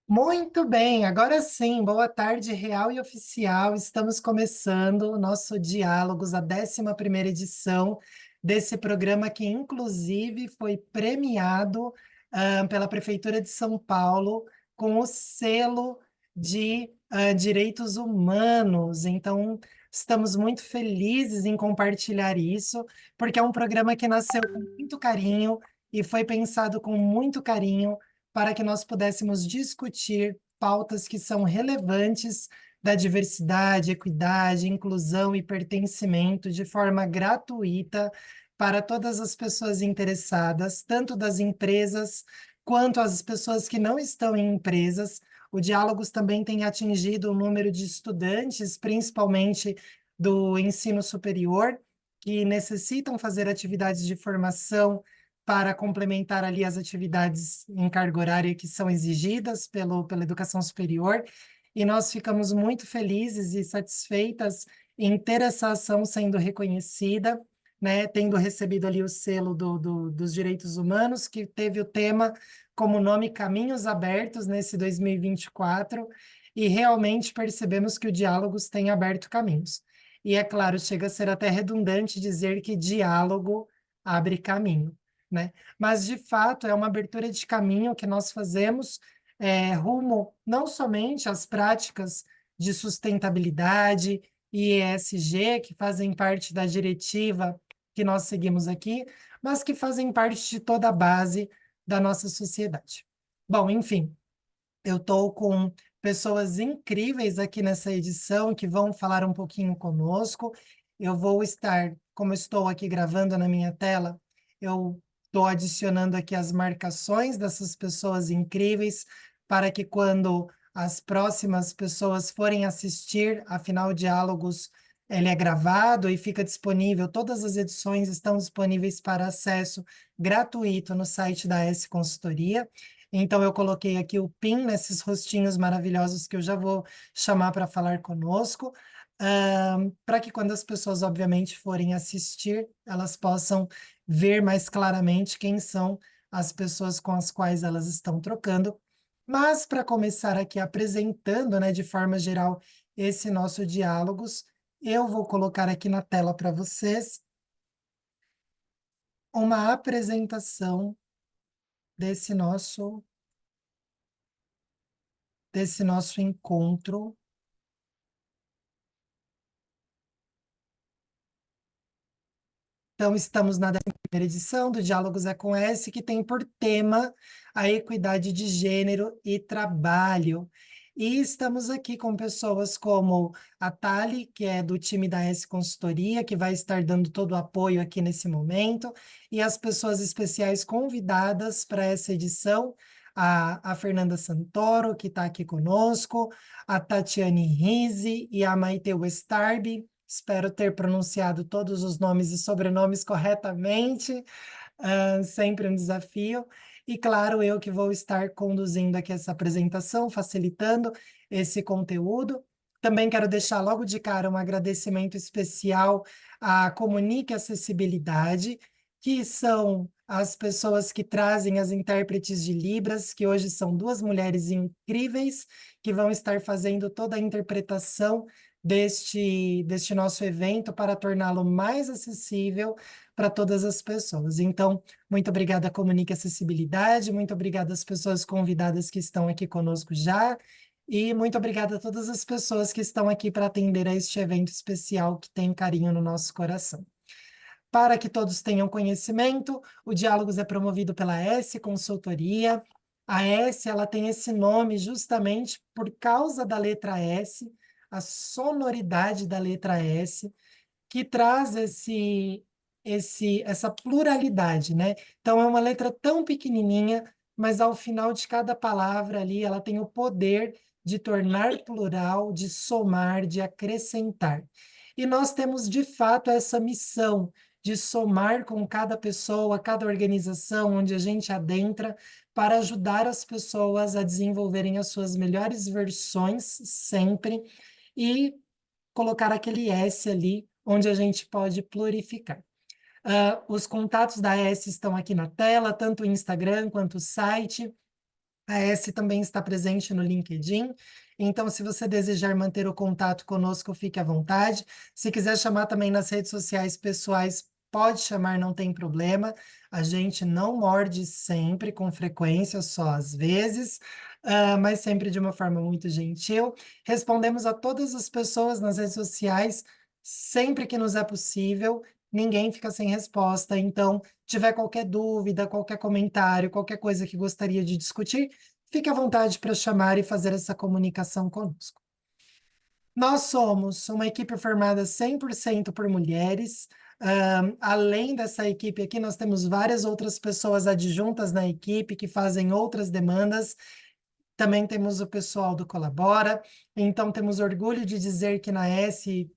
Muito bem, agora sim, boa tarde, real e oficial. Estamos começando o nosso Diálogos, a 11ª edição desse programa que, inclusive, foi premiado pela Prefeitura de São Paulo com o selo de direitos humanos. Então, estamos muito felizes em compartilhar isso, porque é um programa que nasceu com muito carinho e foi pensado com muito carinho para que nós pudéssemos discutir pautas que são relevantes da diversidade, equidade, inclusão e pertencimento de forma gratuita para todas as pessoas interessadas, tanto das empresas quanto as pessoas que não estão em empresas. O Diálogos também tem atingido o número de estudantes, principalmente do ensino superior, que necessitam fazer atividades de formação para complementar ali as atividades em carga horária que são exigidas pela educação superior, e nós ficamos muito felizes e satisfeitas em ter essa ação sendo reconhecida, né, tendo recebido ali o selo dos direitos humanos, que teve o tema como nome Caminhos Abertos nesse 2024, e realmente percebemos que o Diálogos tem aberto caminhos. E é claro, chega a ser até redundante dizer que diálogo abre caminho, né? Mas, de fato, é uma abertura de caminho que nós fazemos rumo não somente às práticas de sustentabilidade e ESG, que fazem parte da diretiva que nós seguimos aqui, mas que fazem parte de toda a base da nossa sociedade. Bom, enfim, eu estou com pessoas incríveis aqui nessa edição que vão falar um pouquinho conosco. Eu vou estar, como estou aqui gravando na minha tela, eu estou adicionando aqui as marcações dessas pessoas incríveis para que quando as próximas pessoas forem assistir, afinal, Diálogos, ele é gravado e fica disponível, todas as edições estão disponíveis para acesso gratuito no site da S Consultoria. Então, eu coloquei aqui o PIN nesses rostinhos maravilhosos que eu já vou chamar para falar conosco, para que quando as pessoas, obviamente, forem assistir, elas possam ver mais claramente quem são as pessoas com as quais elas estão trocando. Mas, para começar aqui apresentando, né, de forma geral, esse nosso diálogos, eu vou colocar aqui na tela para vocês uma apresentação desse nosso encontro. Então, estamos na 11ª edição do Diálogos é com S, que tem por tema a equidade de gênero e trabalho. E estamos aqui com pessoas como a Thali, que é do time da S Consultoria, que vai estar dando todo o apoio aqui nesse momento, e as pessoas especiais convidadas para essa edição, a Fernanda Santoro, que está aqui conosco, a Tatiane Rizzi e a Maite Westarbi. Espero ter pronunciado todos os nomes e sobrenomes corretamente, sempre um desafio. E, claro, eu que vou estar conduzindo aqui essa apresentação, facilitando esse conteúdo. Também quero deixar logo de cara um agradecimento especial à Comunique Acessibilidade, que são as pessoas que trazem as intérpretes de Libras, que hoje são duas mulheres incríveis, que vão estar fazendo toda a interpretação deste nosso evento para torná-lo mais acessível para todas as pessoas. Então, muito obrigada, Comunique Acessibilidade, muito obrigada às pessoas convidadas que estão aqui conosco já, e muito obrigada a todas as pessoas que estão aqui para atender a este evento especial que tem carinho no nosso coração. Para que todos tenham conhecimento, o Diálogos é promovido pela S Consultoria. A S, ela tem esse nome justamente por causa da letra S, a sonoridade da letra S, que traz essa pluralidade, né? Então, é uma letra tão pequenininha, mas ao final de cada palavra ali, ela tem o poder de tornar plural, de somar, de acrescentar. E nós temos, de fato, essa missão de somar com cada pessoa, cada organização onde a gente adentra, para ajudar as pessoas a desenvolverem as suas melhores versões sempre e colocar aquele S ali onde a gente pode plurificar. Os contatos da S estão aqui na tela, tanto o Instagram quanto o site. A S também está presente no LinkedIn. Então, se você desejar manter o contato conosco, fique à vontade. Se quiser chamar também nas redes sociais pessoais, pode chamar, não tem problema. A gente não morde sempre, com frequência, só às vezes, mas sempre de uma forma muito gentil. Respondemos a todas as pessoas nas redes sociais, sempre que nos é possível. Ninguém fica sem resposta. Então, tiver qualquer dúvida, qualquer comentário, qualquer coisa que gostaria de discutir, fique à vontade para chamar e fazer essa comunicação conosco. Nós somos uma equipe formada 100% por mulheres. Além dessa equipe aqui, nós temos várias outras pessoas adjuntas na equipe que fazem outras demandas. Também temos o pessoal do Colabora. Então, temos orgulho de dizer que na S,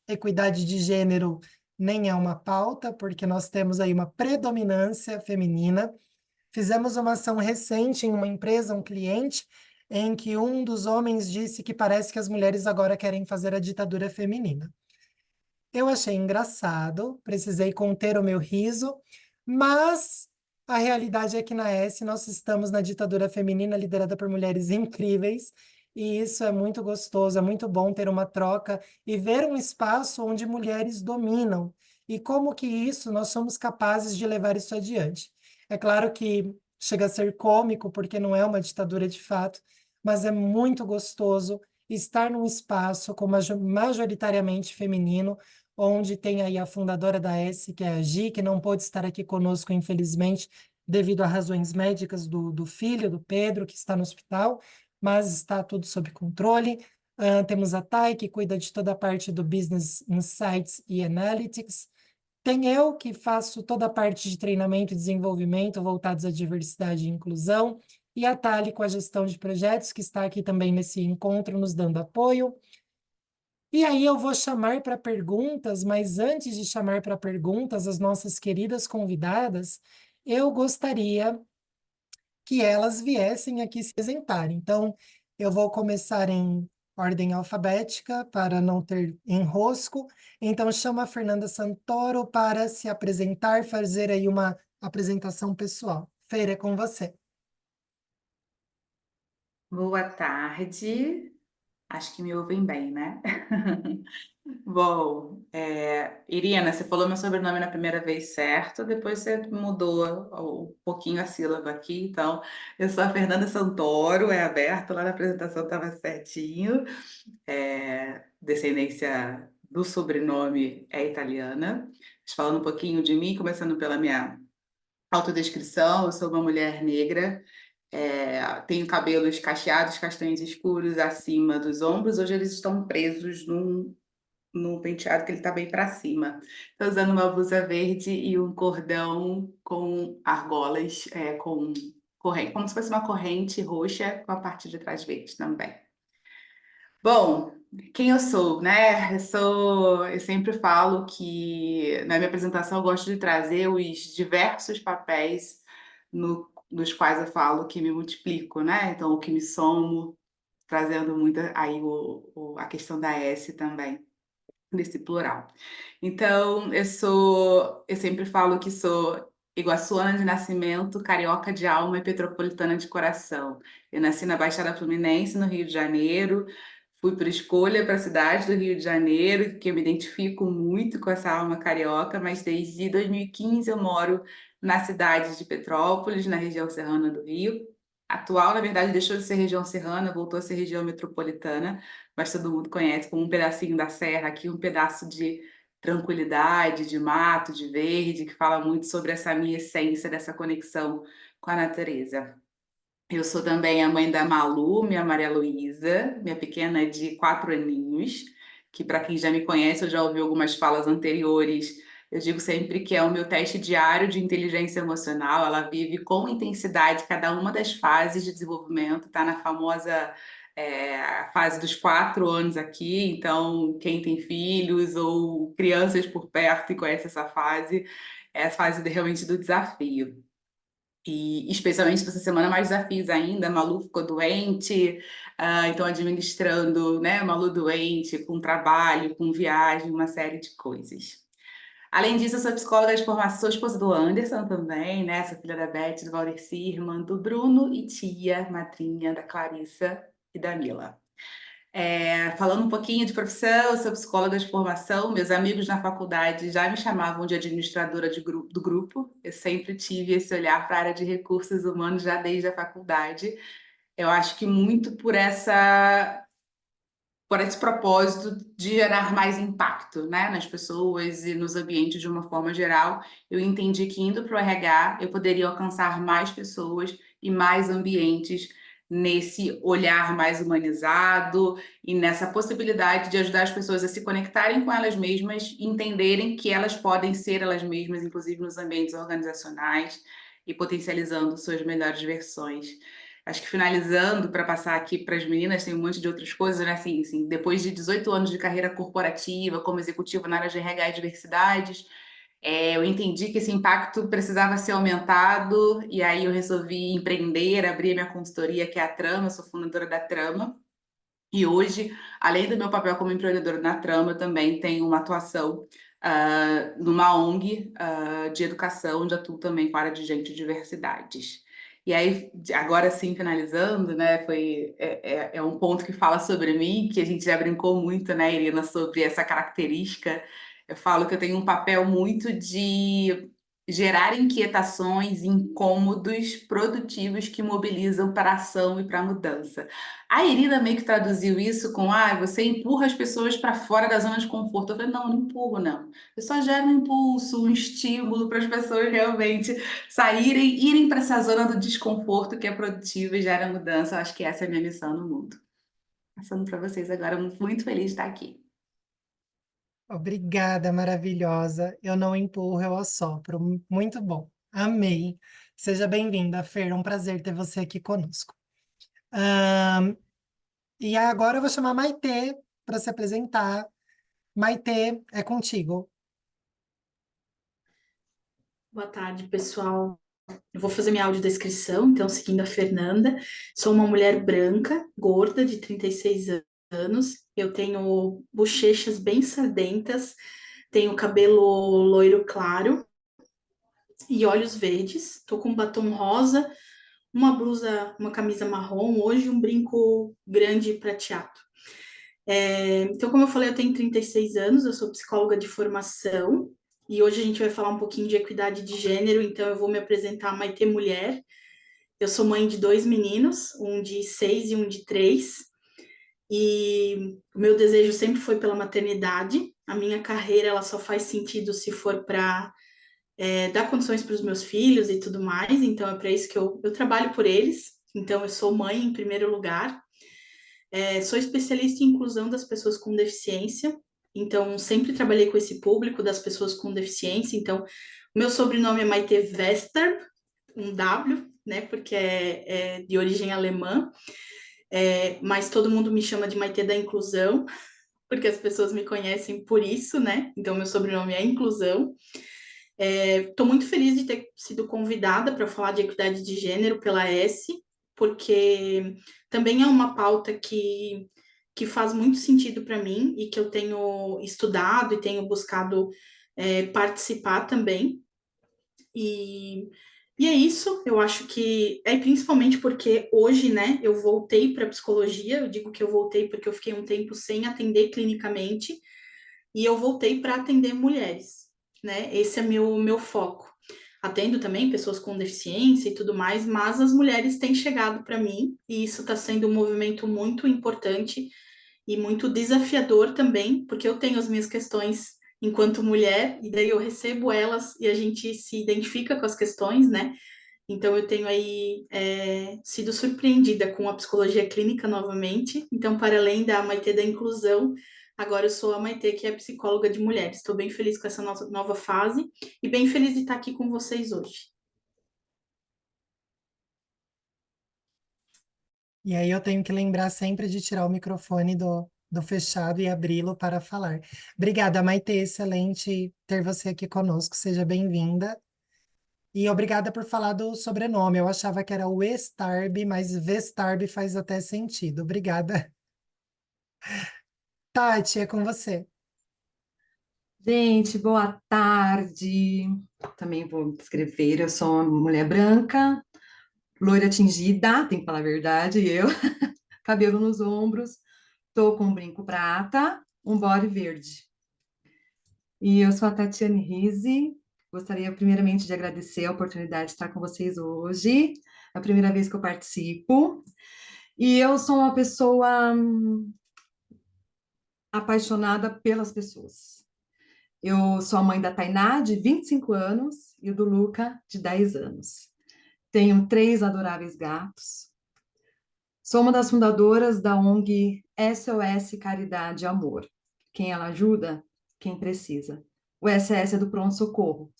equidade de gênero nem é uma pauta, porque nós temos aí uma predominância feminina. Fizemos uma ação recente em uma empresa, um cliente, em que um dos homens disse que parece que as mulheres agora querem fazer a ditadura feminina. Eu achei engraçado, precisei conter o meu riso, mas a realidade é que na S nós estamos na ditadura feminina liderada por mulheres incríveis, e isso é muito gostoso, é muito bom ter uma troca e ver um espaço onde mulheres dominam, e como que isso nós somos capazes de levar isso adiante. É claro que chega a ser cômico, porque não é uma ditadura de fato, mas é muito gostoso estar num espaço com majoritariamente feminino, onde tem aí a fundadora da S, que é a Gi, que não pôde estar aqui conosco, infelizmente, devido a razões médicas do filho, do Pedro, que está no hospital, mas está tudo sob controle. Temos a Thay, que cuida de toda a parte do Business Insights e Analytics. Tem eu, que faço toda a parte de treinamento e desenvolvimento voltados à diversidade e inclusão, e a Thali, com a gestão de projetos, que está aqui também nesse encontro, nos dando apoio. E aí eu vou chamar para perguntas, mas antes de chamar para perguntas as nossas queridas convidadas, eu gostaria que elas viessem aqui se apresentar. Então, eu vou começar em ordem alfabética para não ter enrosco. Então, chamo a Fernanda Santoro para se apresentar, fazer aí uma apresentação pessoal. Feira, é com você. Boa tarde, acho que me ouvem bem, né? Bom, Irina, você falou meu sobrenome na primeira vez certo, depois você mudou um pouquinho a sílaba aqui, então eu sou a Fernanda Santoro, é aberto, lá na apresentação estava certinho, descendência do sobrenome é italiana. Mas falando um pouquinho de mim, começando pela minha autodescrição, eu sou uma mulher negra. Tenho cabelos cacheados, castanhos escuros acima dos ombros. Hoje eles estão presos num penteado que ele está bem para cima. Estou usando uma blusa verde e um cordão com argolas, com corrente, como se fosse uma corrente roxa com a parte de trás verde também. Bom, quem eu sou, né? Eu sempre falo que na minha apresentação eu gosto de trazer os diversos papéis nos quais eu falo que me multiplico, né? Então, o que me somo, trazendo muito aí a questão da S também, nesse plural. Então, eu sempre falo que sou iguaçuana de nascimento, carioca de alma e petropolitana de coração. Eu nasci na Baixada Fluminense, no Rio de Janeiro. Fui por escolha para a cidade do Rio de Janeiro, que eu me identifico muito com essa alma carioca, mas desde 2015 eu moro na cidade de Petrópolis, na região serrana do Rio. Atual, na verdade, deixou de ser região serrana, voltou a ser região metropolitana, mas todo mundo conhece como um pedacinho da serra aqui, um pedaço de tranquilidade, de mato, de verde, que fala muito sobre essa minha essência, dessa conexão com a natureza. Eu sou também a mãe da Malu, minha Maria Luísa, minha pequena de 4 aninhos, que para quem já me conhece, eu já ouvi algumas falas anteriores. Eu digo sempre que é o meu teste diário de inteligência emocional. Ela vive com intensidade cada uma das fases de desenvolvimento, está na famosa fase dos 4 anos aqui. Então, quem tem filhos ou crianças por perto e conhece essa fase, é a fase realmente do desafio. E especialmente essa semana, mais desafios ainda. A Malu ficou doente, então administrando, né? Malu doente, com trabalho, com viagem, uma série de coisas. Além disso, eu sou psicóloga de formação, sou esposa do Anderson também, né? Sou filha da Beth, do Valdeci, irmã do Bruno e tia, madrinha da Clarissa e da Mila. Falando um pouquinho de profissão, eu sou psicóloga de formação. Meus amigos na faculdade já me chamavam de administradora do grupo. Eu sempre tive esse olhar para a área de recursos humanos já desde a faculdade. Eu acho que muito por esse propósito de gerar mais impacto, né, nas pessoas e nos ambientes de uma forma geral, eu entendi que indo para o RH eu poderia alcançar mais pessoas e mais ambientes nesse olhar mais humanizado e nessa possibilidade de ajudar as pessoas a se conectarem com elas mesmas e entenderem que elas podem ser elas mesmas, inclusive nos ambientes organizacionais e potencializando suas melhores versões. Acho que finalizando, para passar aqui para as meninas, tem um monte de outras coisas, né? Assim, depois de 18 anos de carreira corporativa, como executiva na área de RH e diversidades, eu entendi que esse impacto precisava ser aumentado, e aí eu resolvi empreender, abrir a minha consultoria, que é a Trama, eu sou fundadora da Trama. E hoje, além do meu papel como empreendedora na Trama, eu também tenho uma atuação numa ONG de educação, onde atuo também com a área de gente de diversidades. E aí, agora sim, finalizando, né, é um ponto que fala sobre mim, que a gente já brincou muito, né, Irina, sobre essa característica. Eu falo que eu tenho um papel muito de gerar inquietações, incômodos, produtivos que mobilizam para a ação e para a mudança. A Irina meio que traduziu isso com, você empurra as pessoas para fora da zona de conforto. Eu falei, não, não empurro, não. Eu só gero um impulso, um estímulo para as pessoas realmente irem para essa zona do desconforto que é produtiva e gera mudança. Eu acho que essa é a minha missão no mundo. Passando para vocês agora, muito feliz de estar aqui. Obrigada, maravilhosa. Eu não empurro, eu assopro. Muito bom. Amei. Seja bem-vinda, Fer. É um prazer ter você aqui conosco. Ahn, e agora eu vou chamar a Maitê para se apresentar. Maitê, é contigo. Boa tarde, pessoal. Eu vou fazer minha audiodescrição, então, seguindo a Fernanda. Sou uma mulher branca, gorda, de 36 anos. Eu tenho bochechas bem sardentas, tenho cabelo loiro claro e olhos verdes. Estou com um batom rosa, uma blusa, uma camisa marrom, hoje um brinco grande e prateado. Então, como eu falei, eu tenho 36 anos, eu sou psicóloga de formação e hoje a gente vai falar um pouquinho de equidade de gênero, então eu vou me apresentar Maitê Mulher. Eu sou mãe de dois meninos, um de 6 e um de 3, e o meu desejo sempre foi pela maternidade. A minha carreira ela só faz sentido se for para dar condições para os meus filhos e tudo mais, então é para isso que eu trabalho por eles. Então, eu sou mãe em primeiro lugar. Sou especialista em inclusão das pessoas com deficiência, então sempre trabalhei com esse público das pessoas com deficiência. Então, o meu sobrenome é Maite Westerb, um W, né, porque é de origem alemã, mas todo mundo me chama de Maite da Inclusão, porque as pessoas me conhecem por isso, né? Então, meu sobrenome é Inclusão. Estou muito feliz de ter sido convidada para falar de equidade de gênero pela S, porque também é uma pauta que faz muito sentido para mim e que eu tenho estudado e tenho buscado participar também. E, e é isso, eu acho que é principalmente porque hoje, né, eu voltei para psicologia, eu digo que eu voltei porque eu fiquei um tempo sem atender clinicamente, e eu voltei para atender mulheres, né? Esse é meu foco. Atendo também pessoas com deficiência e tudo mais, mas as mulheres têm chegado para mim e isso está sendo um movimento muito importante e muito desafiador também, porque eu tenho as minhas questões enquanto mulher e daí eu recebo elas e a gente se identifica com as questões, né? Então, eu tenho aí sido surpreendida com a psicologia clínica novamente. Então, para além da Maitê da inclusão, agora eu sou a Maitê, que é psicóloga de mulheres. Estou bem feliz com essa nossa nova fase e bem feliz de estar aqui com vocês hoje. E aí eu tenho que lembrar sempre de tirar o microfone do fechado e abri-lo para falar. Obrigada, Maitê. Excelente ter você aqui conosco. Seja bem-vinda. E obrigada por falar do sobrenome. Eu achava que era Westarb, mas Vestarb faz até sentido. Obrigada. Tati, é com você. Gente, boa tarde. Também vou descrever. Eu sou uma mulher branca, loira tingida, tem que falar a verdade, eu. Cabelo nos ombros, tô com um brinco prata, um body verde. E eu sou a Tatiane Rizzi. Gostaria primeiramente de agradecer a oportunidade de estar com vocês hoje. É a primeira vez que eu participo. E eu sou uma pessoa apaixonada pelas pessoas. Eu sou a mãe da Tainá, de 25 anos, e do Luca, de 10 anos. Tenho 3 adoráveis gatos. Sou uma das fundadoras da ONG SOS Caridade e Amor. Quem ela ajuda? Quem precisa. O SS é do pronto-socorro.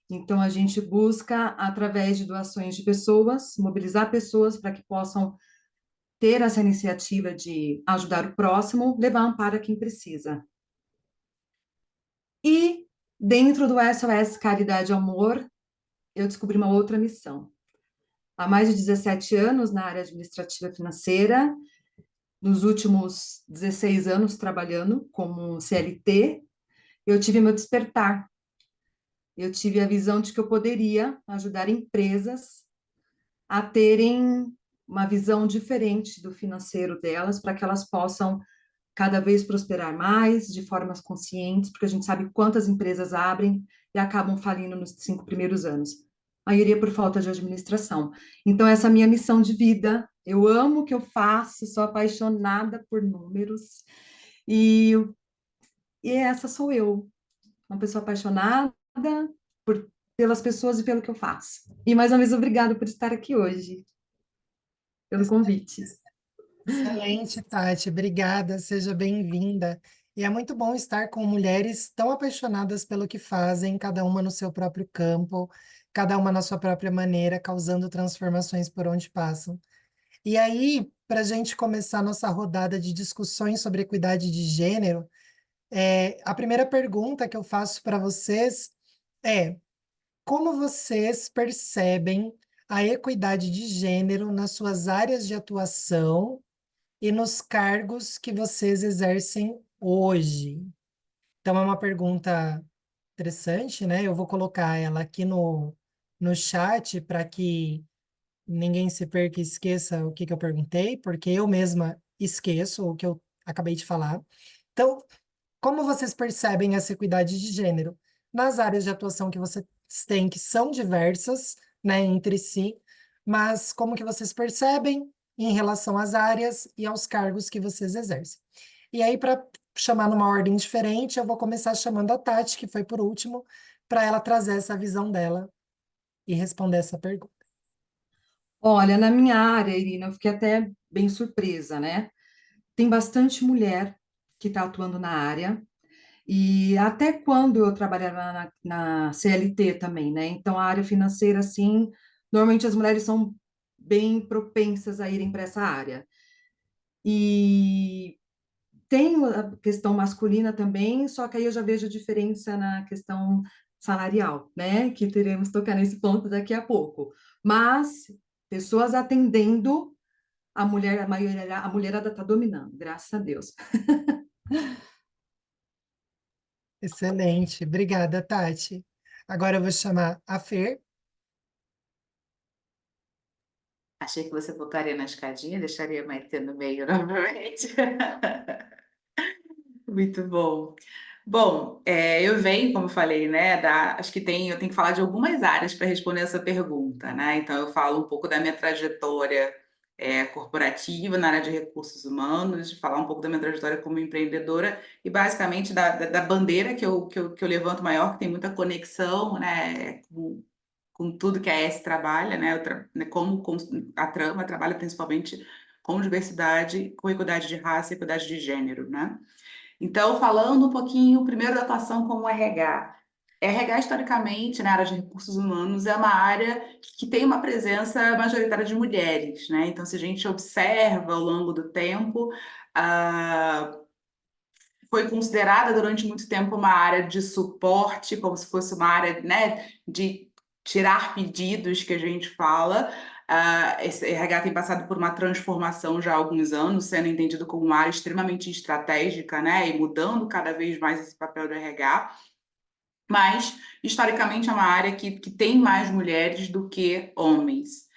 Então, a gente busca, através de doações de pessoas, mobilizar pessoas para que possam ter essa iniciativa de ajudar o próximo, levar amparo a quem precisa. E, dentro do SOS Caridade e Amor, eu descobri uma outra missão. Há mais de 17 anos na área administrativa financeira, nos últimos 16 anos trabalhando como CLT, eu tive meu despertar. Eu tive a visão de que eu poderia ajudar empresas a terem uma visão diferente do financeiro delas, para que elas possam cada vez prosperar mais, de formas conscientes, porque a gente sabe quantas empresas abrem e acabam falindo nos 5 primeiros anos. A maioria por falta de administração. Então, essa é a minha missão de vida. Eu amo o que eu faço, sou apaixonada por números. E, e essa sou eu, uma pessoa apaixonada pelas pessoas e pelo que eu faço. E mais uma vez, obrigada por estar aqui hoje, pelo convite. Excelente, Tati. Obrigada, seja bem-vinda. E é muito bom estar com mulheres tão apaixonadas pelo que fazem, cada uma no seu próprio campo, cada uma na sua própria maneira, causando transformações por onde passam. E aí, para a gente começar nossa rodada de discussões sobre equidade de gênero, a primeira pergunta que eu faço para vocês é: como vocês percebem a equidade de gênero nas suas áreas de atuação e nos cargos que vocês exercem hoje? Então, é uma pergunta interessante, né? Eu vou colocar ela aqui no chat para que ninguém se perca e esqueça o que que eu perguntei, porque eu mesma esqueço o que eu acabei de falar. Então, como vocês percebem essa equidade de gênero nas áreas de atuação que vocês têm, que são diversas, né, entre si, mas como que vocês percebem em relação às áreas e aos cargos que vocês exercem? E aí, para chamar numa ordem diferente, eu vou começar chamando a Tati, que foi por último, para ela trazer essa visão dela e responder essa pergunta. Olha, na minha área, Irina, eu fiquei até bem surpresa, né? Tem bastante mulher que está atuando na área, e até quando eu trabalhava na CLT também, né? Então, a área financeira, assim, normalmente as mulheres são bem propensas a irem para essa área. E tem a questão masculina também, só que aí eu já vejo a diferença na questão salarial, né? Que teremos que tocar nesse ponto daqui a pouco. Mas pessoas atendendo, a mulherada está dominando, graças a Deus. Excelente, obrigada, Tati. Agora eu vou chamar a Fer. Achei que você voltaria na escadinha, deixaria a Maitê no meio novamente. Muito bom. Bom, eu venho, como eu falei, né, acho que eu tenho que falar de algumas áreas para responder essa pergunta, né? Então, eu falo um pouco da minha trajetória corporativa na área de recursos humanos, falar um pouco da minha trajetória como empreendedora e, basicamente, da bandeira que eu levanto maior, que tem muita conexão, né, com tudo que a ES trabalha, né? Né, como a Trama trabalha principalmente com diversidade, com equidade de raça e equidade de gênero, né? Então, falando um pouquinho primeiro da atuação como RH. RH, historicamente, na área de recursos humanos, é uma área que tem uma presença majoritária de mulheres, né? Então, se a gente observa ao longo do tempo, ah, foi considerada durante muito tempo uma área de suporte, como se fosse uma área, né, de tirar pedidos que a gente fala, Esse RH tem passado por uma transformação já há alguns anos, sendo entendido como uma área extremamente estratégica, né? E mudando cada vez mais esse papel do RH. Mas, historicamente, é uma área que tem mais mulheres do que homens.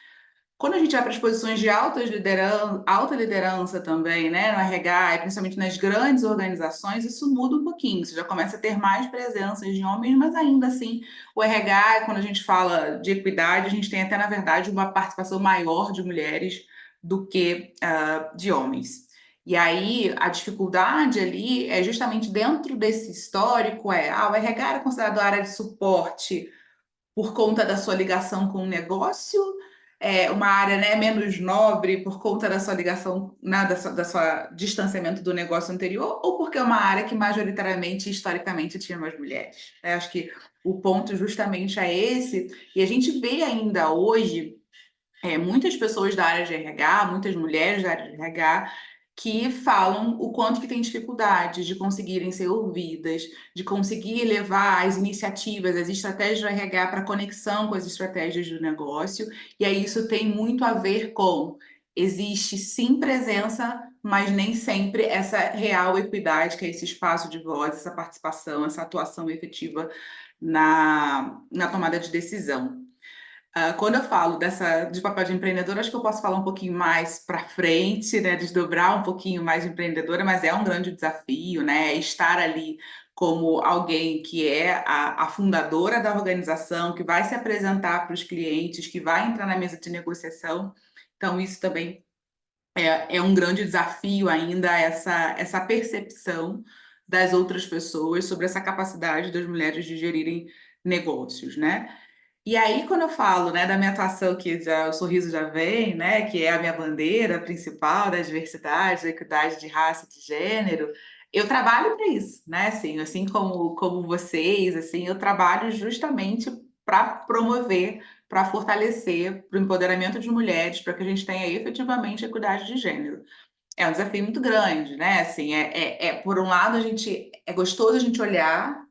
Quando a gente vai para as posições de alta liderança também, né, no RH, e principalmente nas grandes organizações, isso muda um pouquinho. Você já começa a ter mais presença de homens, mas ainda assim, o RH, quando a gente fala de equidade, a gente tem até, na verdade, uma participação maior de mulheres do que de homens. E aí, a dificuldade ali é justamente dentro desse histórico, o RH era considerado área de suporte por conta da sua ligação com o negócio, uma área, né, menos nobre por conta da sua ligação, né, da sua distanciamento do negócio anterior, ou porque é uma área que majoritariamente, historicamente, tinha mais mulheres? Acho que o ponto justamente é esse, e a gente vê ainda hoje muitas pessoas da área de RH, muitas mulheres da área de RH, que falam o quanto que tem dificuldade de conseguirem ser ouvidas, de conseguir levar as iniciativas, as estratégias do RH para conexão com as estratégias do negócio, e aí isso tem muito a ver com existe sim presença, mas nem sempre essa real equidade, que é esse espaço de voz, essa participação, essa atuação efetiva na tomada de decisão. Quando eu falo de papel de empreendedora, acho que eu posso falar um pouquinho mais para frente, né, desdobrar um pouquinho mais de empreendedora, mas é um grande desafio, né, estar ali como alguém que é a fundadora da organização, que vai se apresentar para os clientes, que vai entrar na mesa de negociação. Então, isso também é um grande desafio ainda, essa percepção das outras pessoas sobre essa capacidade das mulheres de gerirem negócios, né? E aí, quando eu falo, né, da minha atuação, que já, o sorriso já vem, né, que é a minha bandeira principal da diversidade, da equidade de raça e de gênero, eu trabalho para isso, né, assim como vocês, assim, eu trabalho justamente para promover, para fortalecer, para o empoderamento de mulheres, para que a gente tenha efetivamente equidade de gênero. É um desafio muito grande, né, assim, por um lado, é gostoso a gente olhar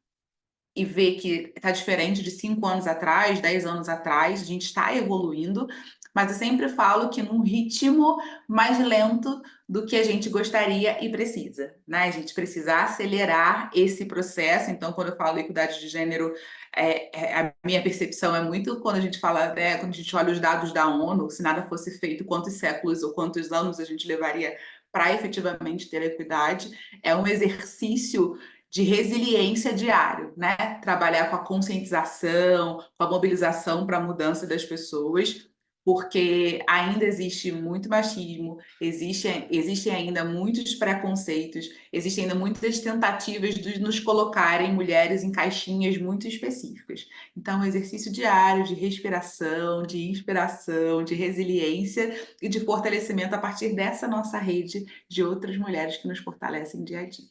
e ver que está diferente de 5 anos atrás, 10 anos atrás, a gente está evoluindo, mas eu sempre falo que num ritmo mais lento do que a gente gostaria e precisa, né? A gente precisa acelerar esse processo. Então, quando eu falo equidade de gênero, a minha percepção é muito quando a gente fala, né, quando a gente olha os dados da ONU, se nada fosse feito, quantos séculos ou quantos anos a gente levaria para efetivamente ter equidade? É um exercício de resiliência diário, né? Trabalhar com a conscientização, com a mobilização para a mudança das pessoas, porque ainda existe muito machismo, existem ainda muitos preconceitos, existem ainda muitas tentativas de nos colocarem mulheres em caixinhas muito específicas. Então, um exercício diário de respiração, de inspiração, de resiliência e de fortalecimento a partir dessa nossa rede de outras mulheres que nos fortalecem dia a dia.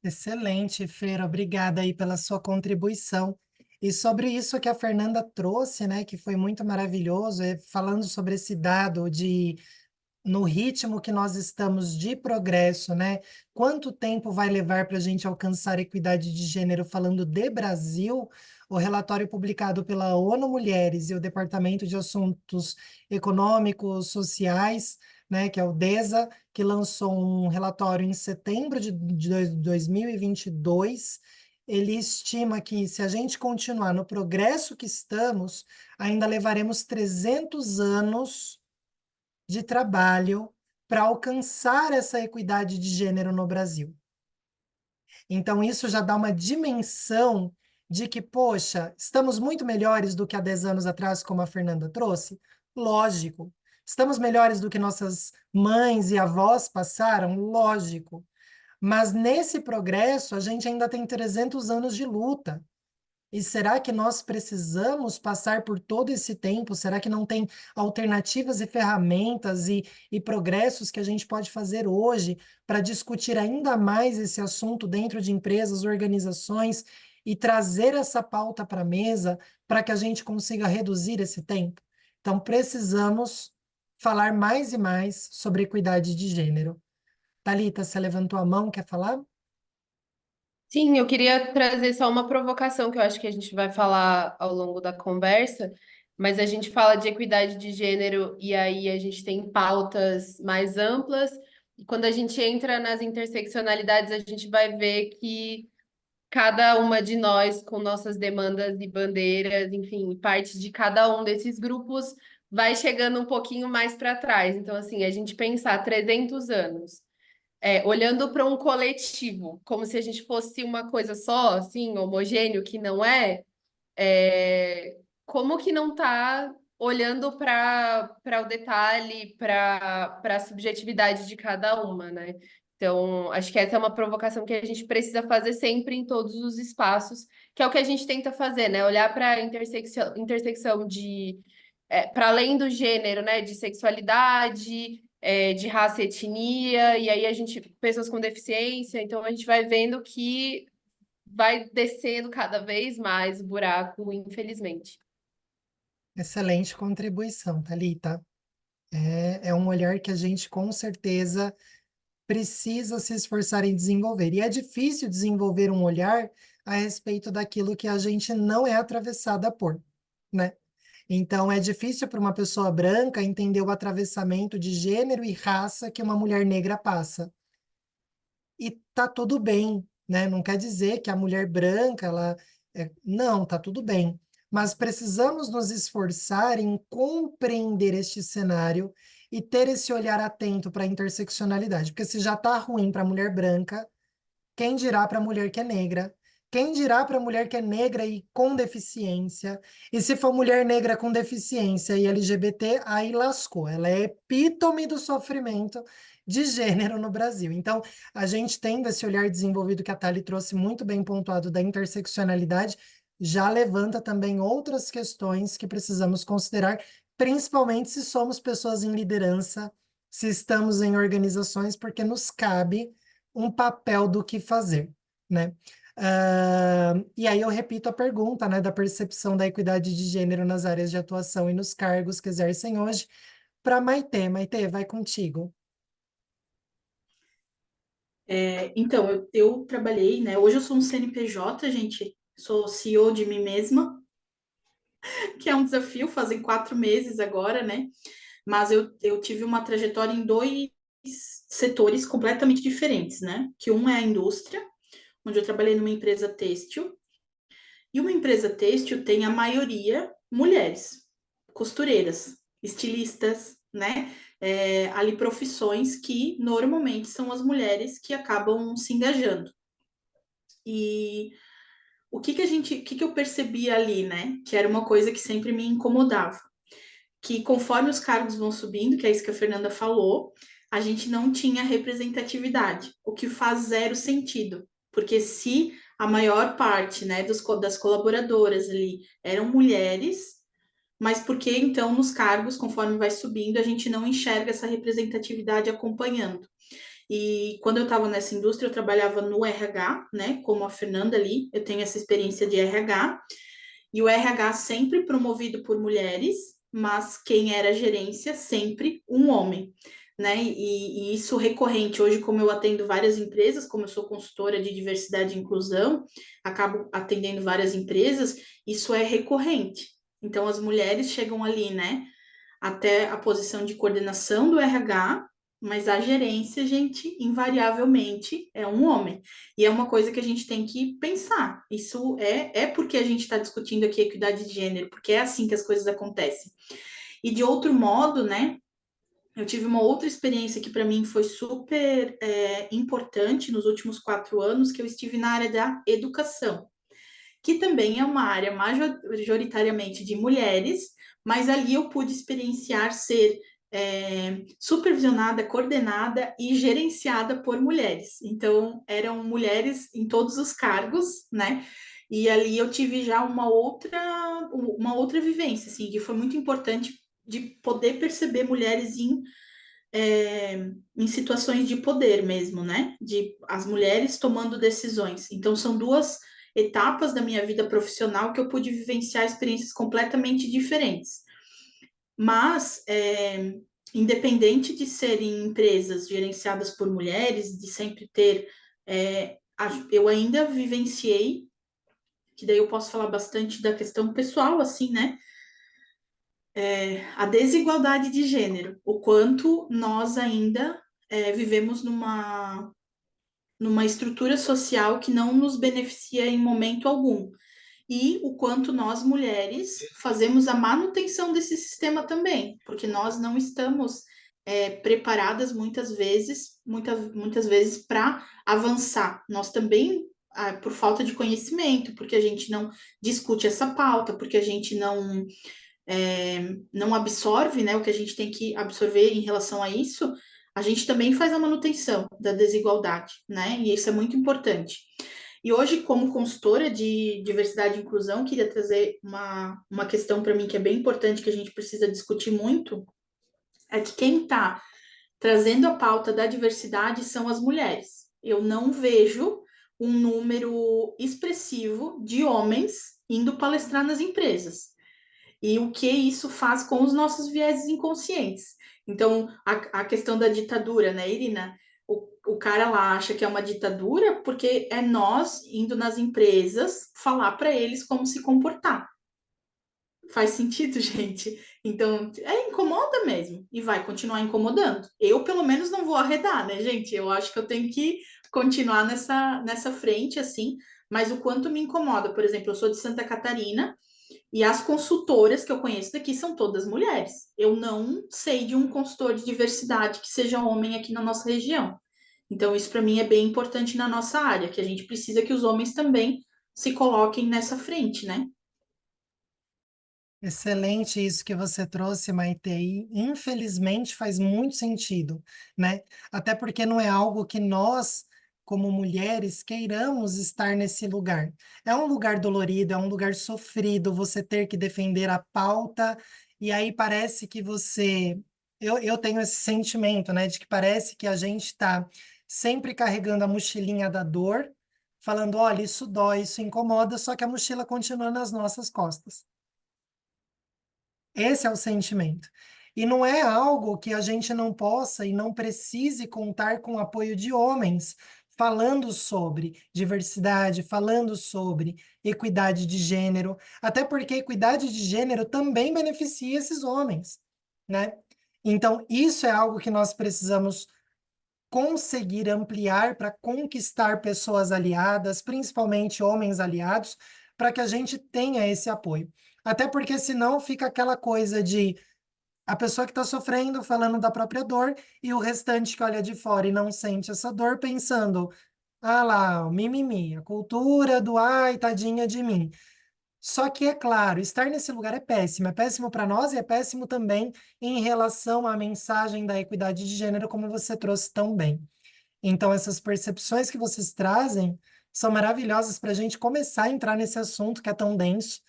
Excelente, Freira, obrigada aí pela sua contribuição. E sobre isso que a Fernanda trouxe, né, que foi muito maravilhoso, falando sobre esse dado de no ritmo que nós estamos de progresso, né? Quanto tempo vai levar para a gente alcançar a equidade de gênero? Falando de Brasil, o relatório publicado pela ONU Mulheres e o Departamento de Assuntos Econômicos, Sociais, né, que é o DESA, que lançou um relatório em setembro de 2022. Ele estima que, se a gente continuar no progresso que estamos, ainda levaremos 300 anos de trabalho para alcançar essa equidade de gênero no Brasil. Então, isso já dá uma dimensão de que, poxa, estamos muito melhores do que há 10 anos atrás, como a Fernanda trouxe? Lógico. Estamos melhores do que nossas mães e avós passaram? Lógico. Mas nesse progresso, a gente ainda tem 300 anos de luta. E será que nós precisamos passar por todo esse tempo? Será que não tem alternativas e ferramentas e progressos que a gente pode fazer hoje para discutir ainda mais esse assunto dentro de empresas, organizações e trazer essa pauta para a mesa para que a gente consiga reduzir esse tempo? Então, precisamos falar mais e mais sobre equidade de gênero. Thalita, você levantou a mão, quer falar? Sim, eu queria trazer só uma provocação que eu acho que a gente vai falar ao longo da conversa, mas a gente fala de equidade de gênero e aí a gente tem pautas mais amplas. E quando a gente entra nas interseccionalidades, a gente vai ver que cada uma de nós, com nossas demandas e bandeiras, enfim, parte de cada um desses grupos, vai chegando um pouquinho mais para trás. Então, assim, a gente pensar 300 anos, olhando para um coletivo, como se a gente fosse uma coisa só, assim, homogêneo, que não é, como que não está olhando para o detalhe, para a subjetividade de cada uma, né? Então, acho que essa é uma provocação que a gente precisa fazer sempre em todos os espaços, que é o que a gente tenta fazer, né? Olhar para a intersecção de, para além do gênero, né? De sexualidade, de raça e etnia, e aí a gente, pessoas com deficiência, então a gente vai vendo que vai descendo cada vez mais o buraco, infelizmente. Excelente contribuição, Thalita. É um olhar que a gente com certeza precisa se esforçar em desenvolver. E é difícil desenvolver um olhar a respeito daquilo que a gente não é atravessada por, né? Então, é difícil para uma pessoa branca entender o atravessamento de gênero e raça que uma mulher negra passa. E tá tudo bem, né? Não quer dizer que a mulher branca, não, tá tudo bem. Mas precisamos nos esforçar em compreender este cenário e ter esse olhar atento para a interseccionalidade. Porque se já tá ruim para a mulher branca, quem dirá para a mulher que é negra? Quem dirá para a mulher que é negra e com deficiência? E se for mulher negra com deficiência e LGBT, aí lascou. Ela é epítome do sofrimento de gênero no Brasil. Então, a gente tendo esse olhar desenvolvido que a Thali trouxe muito bem pontuado da interseccionalidade, já levanta também outras questões que precisamos considerar, principalmente se somos pessoas em liderança, se estamos em organizações, porque nos cabe um papel do que fazer, né? E aí eu repito a pergunta, né, da percepção da equidade de gênero nas áreas de atuação e nos cargos que exercem hoje, para Maitê. Maitê, vai contigo. Então, eu trabalhei, né? Hoje eu sou um CNPJ, gente, sou CEO de mim mesma, que é um desafio, fazem 4 meses agora, né? Mas eu tive uma trajetória em dois setores completamente diferentes, né? Que um é a indústria, onde eu trabalhei numa empresa têxtil, e uma empresa têxtil tem a maioria mulheres, costureiras, estilistas, né? Ali profissões que normalmente são as mulheres que acabam se engajando. E o que eu percebi ali, né? Que era uma coisa que sempre me incomodava, que conforme os cargos vão subindo, que é isso que a Fernanda falou, a gente não tinha representatividade, o que faz zero sentido, porque se a maior parte, né, das colaboradoras ali eram mulheres, mas por que então nos cargos, conforme vai subindo, a gente não enxerga essa representatividade acompanhando? E quando eu estava nessa indústria, eu trabalhava no RH, né, como a Fernanda ali, eu tenho essa experiência de RH, e o RH sempre promovido por mulheres, mas quem era gerência sempre um homem, né? E isso recorrente. Hoje, como eu atendo várias empresas, como eu sou consultora de diversidade e inclusão, acabo atendendo várias empresas, isso é recorrente. Então, as mulheres chegam ali, né? Até a posição de coordenação do RH, mas a gerência, gente, invariavelmente é um homem. E é uma coisa que a gente tem que pensar. Isso é porque a gente está discutindo aqui equidade de gênero, porque é assim que as coisas acontecem. E de outro modo, né? Eu tive uma outra experiência que para mim foi super importante nos últimos 4 anos, que eu estive na área da educação, que também é uma área majoritariamente de mulheres, mas ali eu pude experienciar ser supervisionada, coordenada e gerenciada por mulheres. Então, eram mulheres em todos os cargos, né? E ali eu tive já uma outra vivência, assim, que foi muito importante de poder perceber mulheres em situações de poder mesmo, né? De as mulheres tomando decisões. Então, são duas etapas da minha vida profissional que eu pude vivenciar experiências completamente diferentes. Mas, independente de serem empresas gerenciadas por mulheres, de sempre ter, eu ainda vivenciei, que daí eu posso falar bastante da questão pessoal, assim, né? a desigualdade de gênero, o quanto nós ainda vivemos numa estrutura social que não nos beneficia em momento algum. E o quanto nós, mulheres, fazemos a manutenção desse sistema também, porque nós não estamos preparadas muitas vezes para avançar. Nós também, por falta de conhecimento, porque a gente não discute essa pauta, porque a gente não absorve, né, o que a gente tem que absorver em relação a isso, a gente também faz a manutenção da desigualdade, né? E isso é muito importante. E hoje, como consultora de diversidade e inclusão, queria trazer uma questão para mim que é bem importante, que a gente precisa discutir muito, é que quem está trazendo a pauta da diversidade são as mulheres. Eu não vejo um número expressivo de homens indo palestrar nas empresas. E o que isso faz com os nossos vieses inconscientes. Então, a questão da ditadura, né, Irina? O cara lá acha que é uma ditadura porque é nós indo nas empresas falar para eles como se comportar. Faz sentido, gente? Então, incomoda mesmo e vai continuar incomodando. Eu, pelo menos, não vou arredar, né, gente? Eu acho que eu tenho que continuar nessa frente, assim, mas o quanto me incomoda. Por exemplo, eu sou de Santa Catarina e as consultoras que eu conheço daqui são todas mulheres. Eu não sei de um consultor de diversidade que seja homem aqui na nossa região. Então, isso para mim é bem importante na nossa área, que a gente precisa que os homens também se coloquem nessa frente, né? Excelente isso que você trouxe, Maite, e infelizmente faz muito sentido, né? Até porque não é algo que nós, como mulheres, queiramos estar nesse lugar. É um lugar dolorido, é um lugar sofrido, você ter que defender a pauta, e aí parece que você. Eu tenho esse sentimento, né, de que parece que a gente está sempre carregando a mochilinha da dor, falando: olha, isso dói, isso incomoda, só que a mochila continua nas nossas costas. Esse é o sentimento. E não é algo que a gente não possa e não precise contar com o apoio de homens, falando sobre diversidade, falando sobre equidade de gênero, até porque equidade de gênero também beneficia esses homens, né? Então, isso é algo que nós precisamos conseguir ampliar para conquistar pessoas aliadas, principalmente homens aliados, para que a gente tenha esse apoio. Até porque senão fica aquela coisa de a pessoa que está sofrendo falando da própria dor e o restante que olha de fora e não sente essa dor pensando, ah lá, o mimimi, a cultura do ai, tadinha de mim. Só que, é claro, estar nesse lugar é péssimo para nós e é péssimo também em relação à mensagem da equidade de gênero, como você trouxe tão bem. Então, essas percepções que vocês trazem são maravilhosas para a gente começar a entrar nesse assunto que é tão denso.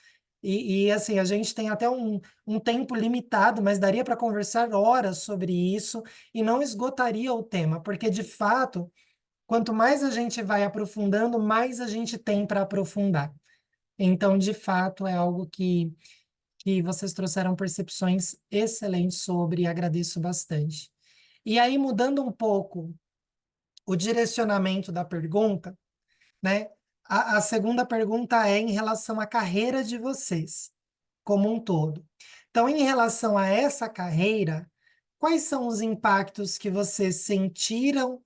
Assim, a gente tem até um tempo limitado, mas daria para conversar horas sobre isso e não esgotaria o tema, porque, de fato, quanto mais a gente vai aprofundando, mais a gente tem para aprofundar. Então, de fato, é algo que vocês trouxeram percepções excelentes sobre e agradeço bastante. E aí, mudando um pouco o direcionamento da pergunta, né? A segunda pergunta é em relação à carreira de vocês, como um todo. Então, em relação a essa carreira, quais são os impactos que vocês sentiram,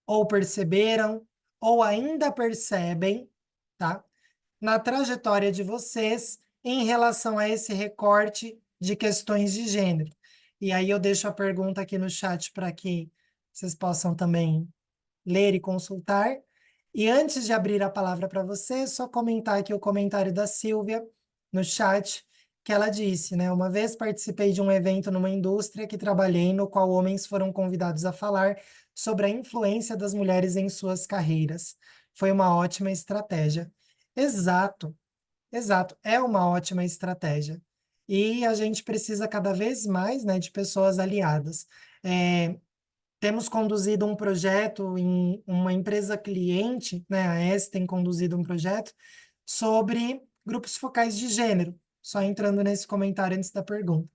ou perceberam, ou ainda percebem, tá? Na trajetória de vocês em relação a esse recorte de questões de gênero. E aí eu deixo a pergunta aqui no chat para que vocês possam também ler e consultar. E antes de abrir a palavra para você, só comentar aqui o comentário da Silvia no chat, que ela disse, né? Uma vez participei de um evento numa indústria que trabalhei, no qual homens foram convidados a falar sobre a influência das mulheres em suas carreiras. Foi uma ótima estratégia. Exato, exato. É uma ótima estratégia. E a gente precisa cada vez mais, né, de pessoas aliadas. Temos conduzido um projeto em uma empresa cliente, né, a ES tem conduzido um projeto sobre grupos focais de gênero, só entrando nesse comentário antes da pergunta.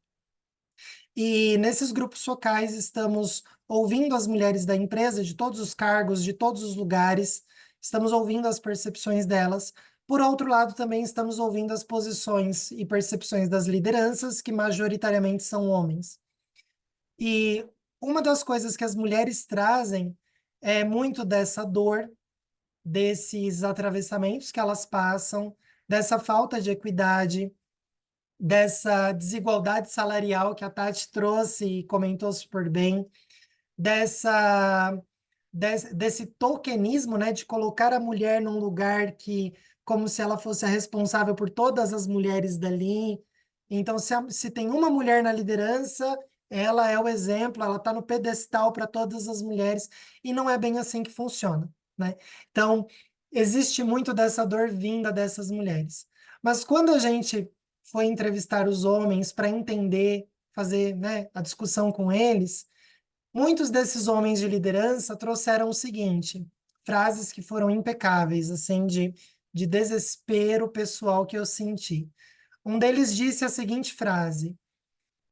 E nesses grupos focais estamos ouvindo as mulheres da empresa, de todos os cargos, de todos os lugares, estamos ouvindo as percepções delas, Por outro lado, também estamos ouvindo as posições e percepções das lideranças, que majoritariamente são homens. E uma das coisas que as mulheres trazem é muito dessa dor, desses atravessamentos que elas passam, dessa falta de equidade, dessa desigualdade salarial que a Tati trouxe e comentou super bem, desse tokenismo, né, de colocar a mulher num lugar que, como se ela fosse a responsável por todas as mulheres dali. Então, se tem uma mulher na liderança, ela é o exemplo, ela está no pedestal para todas as mulheres, e não é bem assim que funciona, né? Então, existe muito dessa dor vinda dessas mulheres. Mas quando a gente foi entrevistar os homens para entender, fazer, né, a discussão com eles, muitos desses homens de liderança trouxeram o seguinte, frases que foram impecáveis, assim, de desespero pessoal que eu senti. Um deles disse a seguinte frase: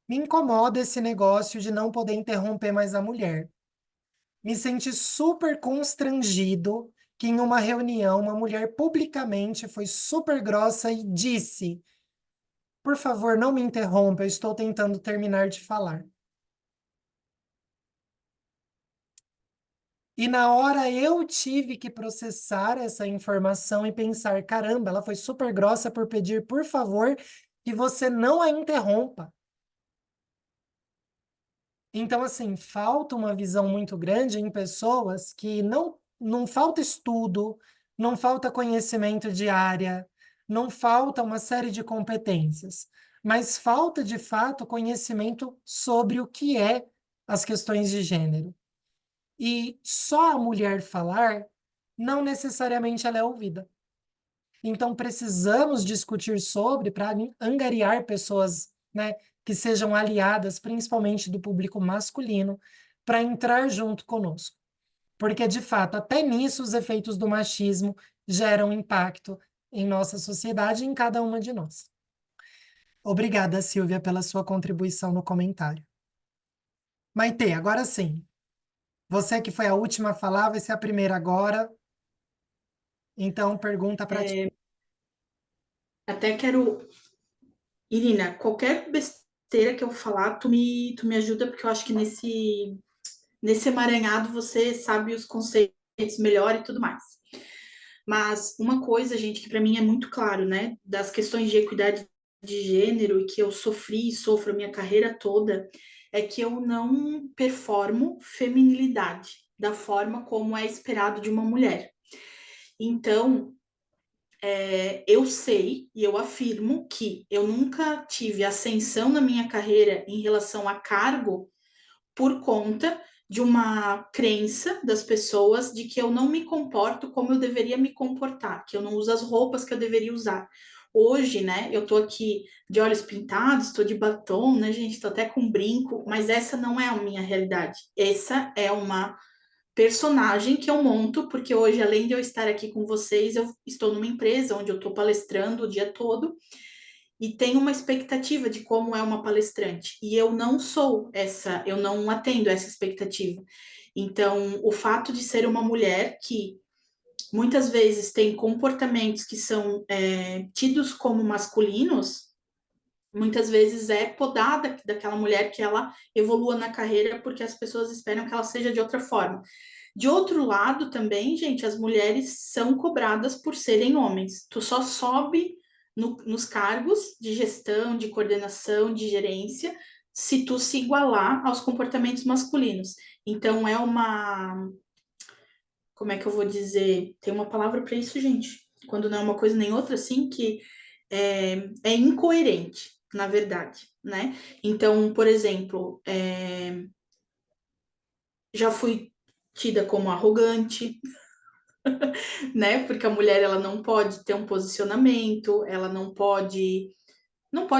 me incomoda esse negócio de não poder interromper mais a mulher. Me senti super constrangido que em uma reunião uma mulher publicamente foi super grossa e disse: por favor, não me interrompa, eu estou tentando terminar de falar. E na hora eu tive que processar essa informação e pensar, caramba, ela foi super grossa por pedir, por favor, que você não a interrompa. Então, assim, falta uma visão muito grande em pessoas que não falta estudo, não falta conhecimento de área, não falta uma série de competências, mas falta, de fato, conhecimento sobre o que é as questões de gênero. E só a mulher falar, não necessariamente ela é ouvida. Então, precisamos discutir sobre para angariar pessoas, né, que sejam aliadas, principalmente do público masculino, para entrar junto conosco. Porque, de fato, até nisso os efeitos do machismo geram impacto em nossa sociedade e em cada uma de nós. Obrigada, Silvia, pela sua contribuição no comentário. Maitê, agora sim. Você que foi a última a falar, vai ser a primeira agora. Então, pergunta para ti. Até quero, Irina, qualquer besteira que eu falar, tu me ajuda, porque eu acho que nesse emaranhado você sabe os conceitos melhor e tudo mais. Mas uma coisa, gente, que para mim é muito claro, né, das questões de equidade de gênero e que eu sofri e sofro a minha carreira toda, é que eu não performo feminilidade da forma como é esperado de uma mulher. Então, eu sei e eu afirmo que eu nunca tive ascensão na minha carreira em relação a cargo por conta de uma crença das pessoas de que eu não me comporto como eu deveria me comportar, que eu não uso as roupas que eu deveria usar. Hoje, né, eu tô aqui de olhos pintados, tô de batom, né, gente, tô até com brinco, mas essa não é a minha realidade. Essa é uma personagem que eu monto, porque hoje, além de eu estar aqui com vocês, eu estou numa empresa onde eu estou palestrando o dia todo e tenho uma expectativa de como é uma palestrante. E eu não sou essa, eu não atendo essa expectativa. Então, o fato de ser uma mulher que muitas vezes tem comportamentos que são tidos como masculinos, muitas vezes é podada daquela mulher que ela evolua na carreira porque as pessoas esperam que ela seja de outra forma. De outro lado, também, gente, as mulheres são cobradas por serem homens. Tu só sobe nos cargos de gestão, de coordenação, de gerência, se tu se igualar aos comportamentos masculinos. Então, é uma. Como é que eu vou dizer? Tem uma palavra para isso, gente. Quando não é uma coisa nem outra, assim, que é incoerente, na verdade, né? Então, por exemplo, já fui tida como arrogante, né? Porque a mulher ela não pode ter um posicionamento, ela não pode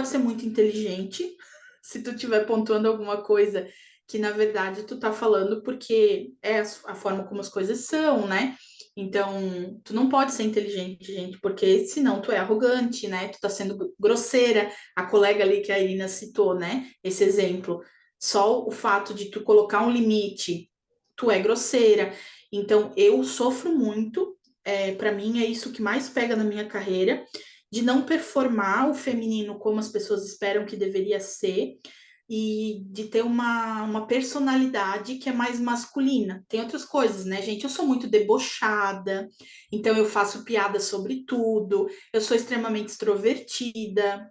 ser muito inteligente. Se tu estiver pontuando alguma coisa que na verdade tu tá falando porque é a forma como as coisas são, né? Então, tu não pode ser inteligente, gente, porque senão tu é arrogante, né? Tu tá sendo grosseira. A colega ali que a Irina citou, né? Esse exemplo. Só o fato de tu colocar um limite, tu é grosseira. Então, eu sofro muito para mim, é isso que mais pega na minha carreira, de não performar o feminino como as pessoas esperam que deveria ser, e de ter uma personalidade que é mais masculina. Tem outras coisas, né, gente? Eu sou muito debochada, então eu faço piada sobre tudo, eu sou extremamente extrovertida.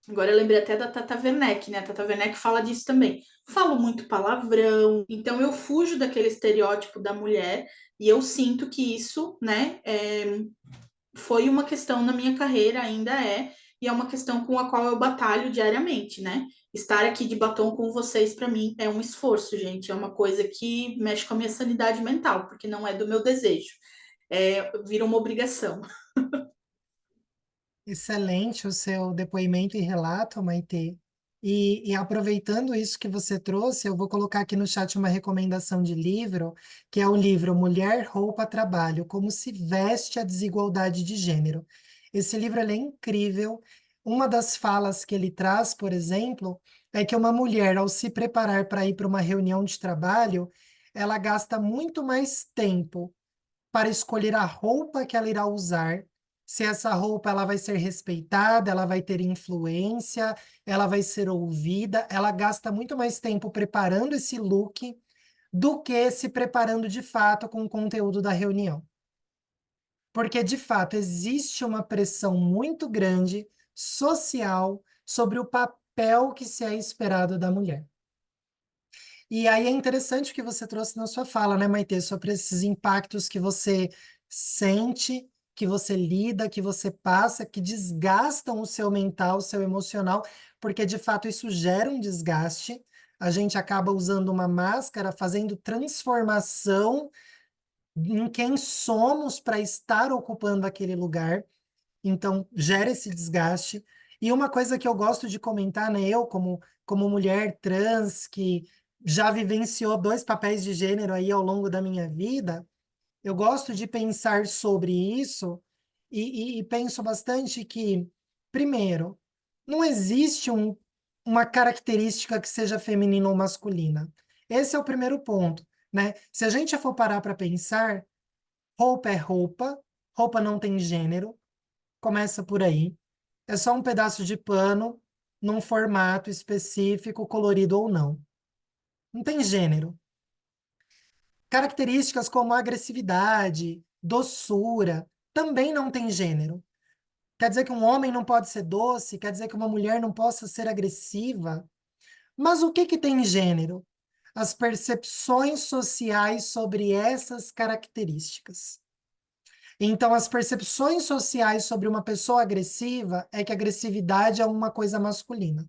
Agora eu lembrei até da Tata Werneck, né? A Tata Werneck fala disso também. Falo muito palavrão, então eu fujo daquele estereótipo da mulher e eu sinto que isso, né, foi uma questão na minha carreira, ainda é, e é uma questão com a qual eu batalho diariamente, né? Estar aqui de batom com vocês, para mim, é um esforço, gente. É uma coisa que mexe com a minha sanidade mental, porque não é do meu desejo. Vira uma obrigação. Excelente o seu depoimento e relato, Maitê. E aproveitando isso que você trouxe, eu vou colocar aqui no chat uma recomendação de livro, que é o livro Mulher, Roupa, Trabalho, Como se Veste a Desigualdade de Gênero. Esse livro ele é incrível. Uma das falas que ele traz, por exemplo, é que uma mulher, ao se preparar para ir para uma reunião de trabalho, ela gasta muito mais tempo para escolher a roupa que ela irá usar, se essa roupa ela vai ser respeitada, ela vai ter influência, ela vai ser ouvida, ela gasta muito mais tempo preparando esse look do que se preparando de fato com o conteúdo da reunião. Porque, de fato, existe uma pressão muito grande social sobre o papel que se é esperado da mulher. E aí é interessante o que você trouxe na sua fala, né, Maitê, sobre esses impactos que você sente, que você lida, que você passa, que desgastam o seu mental, o seu emocional, porque de fato isso gera um desgaste. A gente acaba usando uma máscara, fazendo transformação em quem somos para estar ocupando aquele lugar. Então, gera esse desgaste. E uma coisa que eu gosto de comentar, né, eu como mulher trans que já vivenciou dois papéis de gênero aí ao longo da minha vida, eu gosto de pensar sobre isso e penso bastante que, primeiro, não existe uma característica que seja feminina ou masculina. Esse é o primeiro ponto, né? Se a gente for parar para pensar, roupa é roupa, roupa não tem gênero, começa por aí. É só um pedaço de pano num formato específico, colorido ou não. Não tem gênero. Características como agressividade, doçura, também não tem gênero. Quer dizer que um homem não pode ser doce, quer dizer que uma mulher não possa ser agressiva. Mas o que que tem gênero? As percepções sociais sobre essas características. Então, as percepções sociais sobre uma pessoa agressiva é que a agressividade é uma coisa masculina.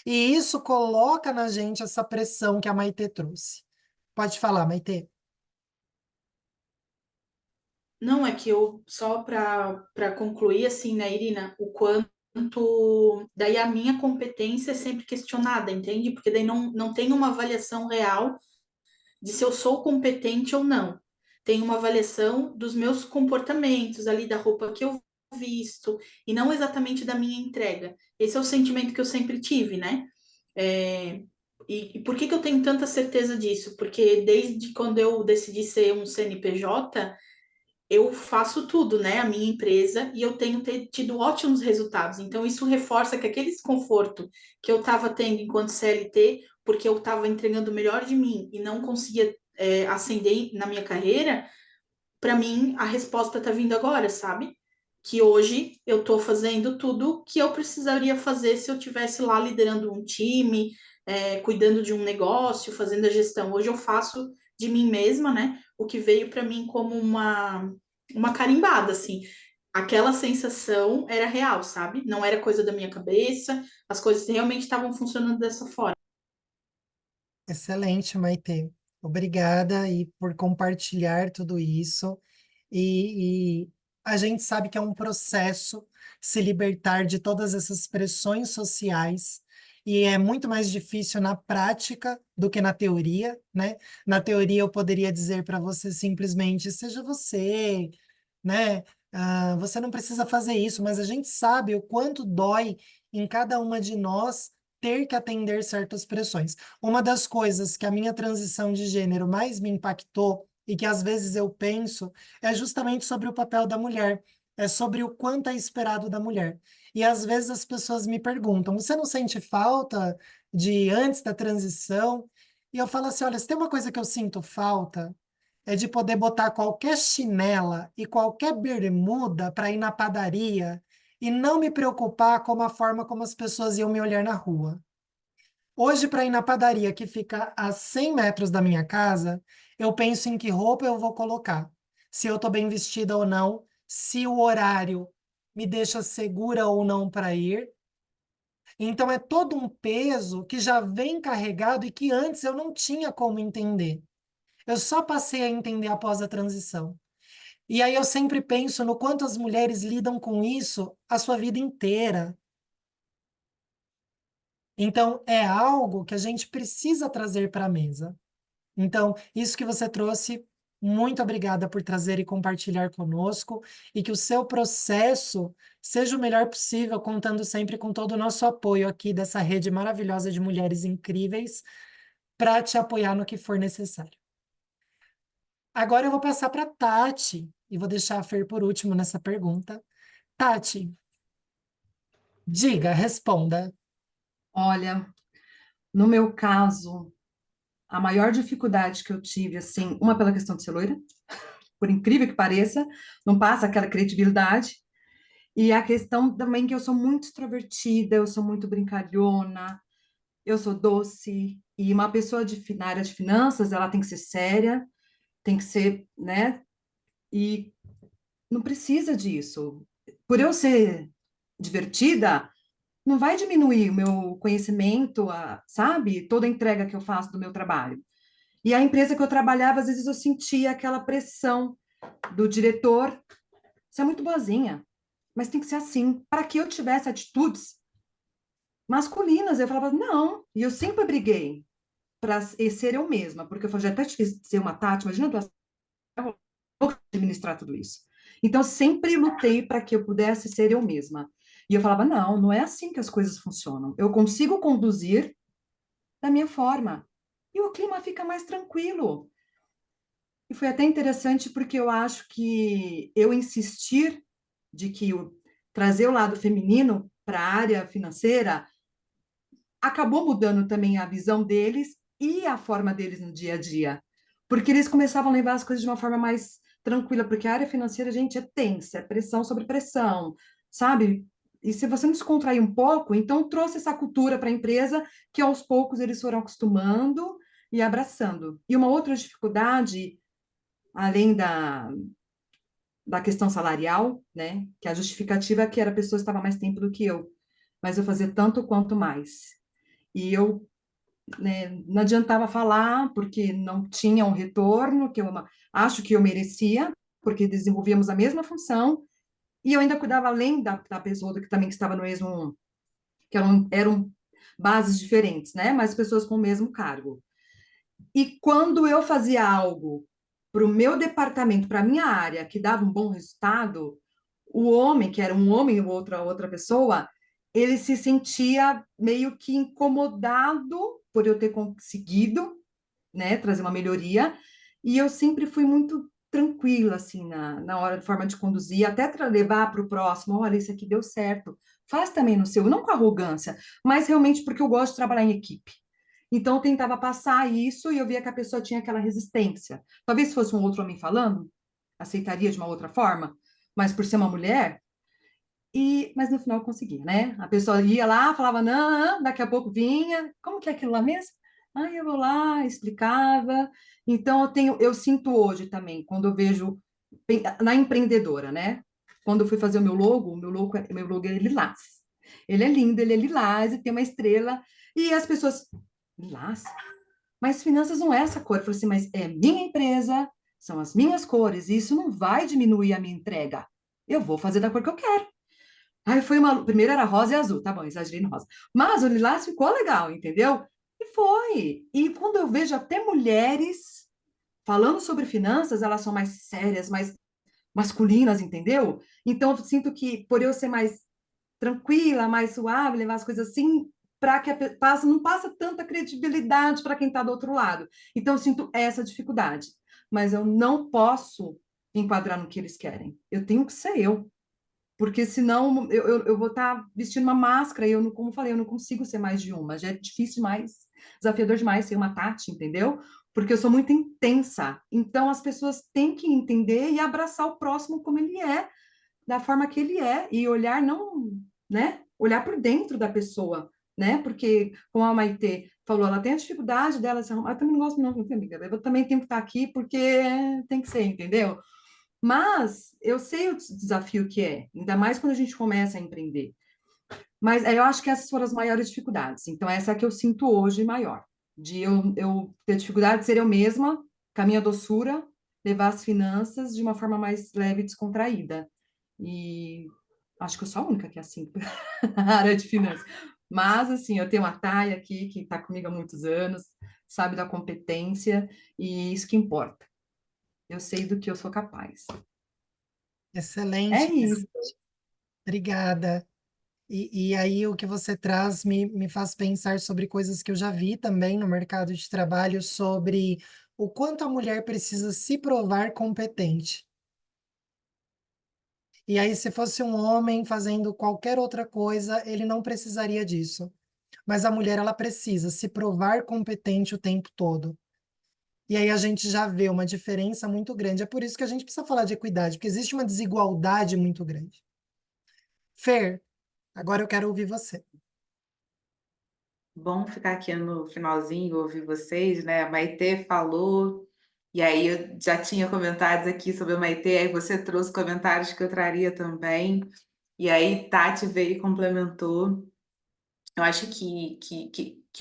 E isso coloca na gente essa pressão que a Maitê trouxe. Pode falar, Maitê. Não, é que eu, só para concluir, assim, né, Irina, o quanto. Daí a minha competência é sempre questionada, entende? Porque daí não tem uma avaliação real de se eu sou competente ou não. Tem uma avaliação dos meus comportamentos ali, da roupa que eu visto, e não exatamente da minha entrega. Esse é o sentimento que eu sempre tive, né? É, e por que eu tenho tanta certeza disso? Porque desde quando eu decidi ser um CNPJ, eu faço tudo, né? A minha empresa, e eu tenho tido ótimos resultados. Então, isso reforça que aquele desconforto que eu estava tendo enquanto CLT, porque eu estava entregando o melhor de mim e não conseguia ascender na minha carreira, para mim, a resposta está vindo agora, sabe? Que hoje eu estou fazendo tudo que eu precisaria fazer se eu tivesse lá liderando um time, cuidando de um negócio, fazendo a gestão. Hoje eu faço de mim mesma, né? O que veio para mim como uma carimbada, assim. Aquela sensação era real, sabe? Não era coisa da minha cabeça, as coisas realmente estavam funcionando dessa forma. Excelente, Maitê. Obrigada e por compartilhar tudo isso. E a gente sabe que é um processo se libertar de todas essas pressões sociais. E é muito mais difícil na prática do que na teoria, né? Na teoria eu poderia dizer para você simplesmente, seja você, né? Você não precisa fazer isso, mas a gente sabe o quanto dói em cada uma de nós ter que atender certas pressões. Uma das coisas que a minha transição de gênero mais me impactou e que às vezes eu penso é justamente sobre o papel da mulher, é sobre o quanto é esperado da mulher. E às vezes as pessoas me perguntam: você não sente falta de antes da transição? E eu falo assim: olha, se tem uma coisa que eu sinto falta, é de poder botar qualquer chinela e qualquer bermuda para ir na padaria e não me preocupar com a forma como as pessoas iam me olhar na rua. Hoje, para ir na padaria que fica a 100 metros da minha casa, eu penso em que roupa eu vou colocar, se eu estou bem vestida ou não, se o horário me deixa segura ou não para ir. Então, é todo um peso que já vem carregado e que antes eu não tinha como entender. Eu só passei a entender após a transição. E aí eu sempre penso no quanto as mulheres lidam com isso a sua vida inteira. Então, é algo que a gente precisa trazer para a mesa. Então, isso que você trouxe, muito obrigada por trazer e compartilhar conosco, e que o seu processo seja o melhor possível, contando sempre com todo o nosso apoio aqui dessa rede maravilhosa de mulheres incríveis para te apoiar no que for necessário. Agora eu vou passar para Tati e vou deixar a Fer por último nessa pergunta. Tati, diga, responda. Olha, no meu caso, a maior dificuldade que eu tive, assim, uma pela questão de ser loira, por incrível que pareça, não passa aquela credibilidade, e a questão também que eu sou muito extrovertida, eu sou muito brincalhona, eu sou doce, e uma pessoa na área de finanças, ela tem que ser séria, tem que ser, né? E não precisa disso. Por eu ser divertida, não vai diminuir o meu conhecimento, sabe? Toda a entrega que eu faço do meu trabalho. E a empresa que eu trabalhava, às vezes eu sentia aquela pressão do diretor. Você é muito boazinha, mas tem que ser assim. Para que eu tivesse atitudes masculinas, eu falava, não. E eu sempre briguei para ser eu mesma, porque eu falei, já até tive ser uma Tati, imagina tu administrar tudo isso. Então, sempre lutei para que eu pudesse ser eu mesma. E eu falava, não, não é assim que as coisas funcionam. Eu consigo conduzir da minha forma. E o clima fica mais tranquilo. E foi até interessante porque eu acho que eu insistir de que trazer o lado feminino para a área financeira acabou mudando também a visão deles e a forma deles no dia a dia. Porque eles começavam a levar as coisas de uma forma mais tranquila, porque a área financeira, gente, é tensa, é pressão sobre pressão, sabe? E se você não descontrair um pouco, então trouxe essa cultura para a empresa que aos poucos eles foram acostumando e abraçando. E uma outra dificuldade, além da questão salarial, né, que a justificativa é que era a pessoa que estava mais tempo do que eu, mas eu fazia tanto quanto mais. E eu, né, não adiantava falar, porque não tinha um retorno que eu acho que eu merecia, porque desenvolvíamos a mesma função, e eu ainda cuidava além da pessoa que também estava no mesmo, que eram bases diferentes, né, mas pessoas com o mesmo cargo. E quando eu fazia algo para o meu departamento, para a minha área, que dava um bom resultado, o homem, que era um homem ou outra pessoa, ele se sentia meio que incomodado por eu ter conseguido, né, trazer uma melhoria, e eu sempre fui muito tranquila, assim, na hora, de forma de conduzir, até levar para o próximo, olha, isso aqui deu certo, faz também no seu, não com arrogância, mas realmente porque eu gosto de trabalhar em equipe. Então, eu tentava passar isso e eu via que a pessoa tinha aquela resistência. Talvez se fosse um outro homem falando, aceitaria de uma outra forma, mas por ser uma mulher, mas no final eu conseguia, né? A pessoa ia lá, falava, não, daqui a pouco vinha, como que é aquilo lá mesmo? Aí eu vou lá, explicava. Então, eu sinto hoje também, quando eu vejo na empreendedora, né? Quando eu fui fazer o meu logo é lilás. Ele é lindo, ele é lilás e tem uma estrela. E as pessoas, lilás? Mas finanças não é essa cor. Eu falei assim, mas é minha empresa, são as minhas cores, e isso não vai diminuir a minha entrega. Eu vou fazer da cor que eu quero. Aí foi primeiro era rosa e azul, tá bom, exagerei no rosa. Mas o lilás ficou legal, entendeu? E foi. E quando eu vejo até mulheres falando sobre finanças, elas são mais sérias, mais masculinas, entendeu? Então eu sinto que por eu ser mais tranquila, mais suave, levar as coisas assim, para que não passa tanta credibilidade para quem está do outro lado. Então eu sinto essa dificuldade. mas eu não posso enquadrar no que eles querem. Eu tenho que ser eu. Porque senão eu vou estar vestindo uma máscara e eu não, como eu falei, eu não consigo ser mais de uma. Já é difícil demais, desafiador demais ser uma Tati, entendeu? Porque eu sou muito intensa. Então as pessoas têm que entender e abraçar o próximo como ele é, da forma que ele é, e olhar não, né? Olhar por dentro da pessoa, né? Porque, como a Maitê falou, ela tem a dificuldade dela se arrumar. Eu também não gosto, não, amiga. Eu também tenho que estar aqui porque tem que ser, entendeu? Mas eu sei o desafio que é, ainda mais quando a gente começa a empreender. Mas eu acho que essas foram as maiores dificuldades. Então, essa é a que eu sinto hoje maior. De eu ter dificuldade de ser eu mesma, com a minha doçura, levar as finanças de uma forma mais leve e descontraída. E acho que eu sou a única que é assim, na área de finanças. Mas, assim, eu tenho uma Thay aqui, que está comigo há muitos anos, sabe da competência, e isso que importa. Eu sei do que eu sou capaz. É Excelente, isso. obrigada. E aí o que você traz me faz pensar sobre coisas que eu já vi também no mercado de trabalho, sobre o quanto a mulher precisa se provar competente. E aí, se fosse um homem fazendo qualquer outra coisa, ele não precisaria disso. Mas a mulher, ela precisa se provar competente o tempo todo. E aí a gente já vê uma diferença muito grande. É por isso que a gente precisa falar de equidade, porque existe uma desigualdade muito grande. Fer, agora eu quero ouvir você. Bom ficar aqui no finalzinho, ouvir vocês, né? A Maitê falou, e aí eu já tinha comentários aqui sobre a Maitê, aí você trouxe comentários que eu traria também, e aí Tati veio e complementou. Eu acho que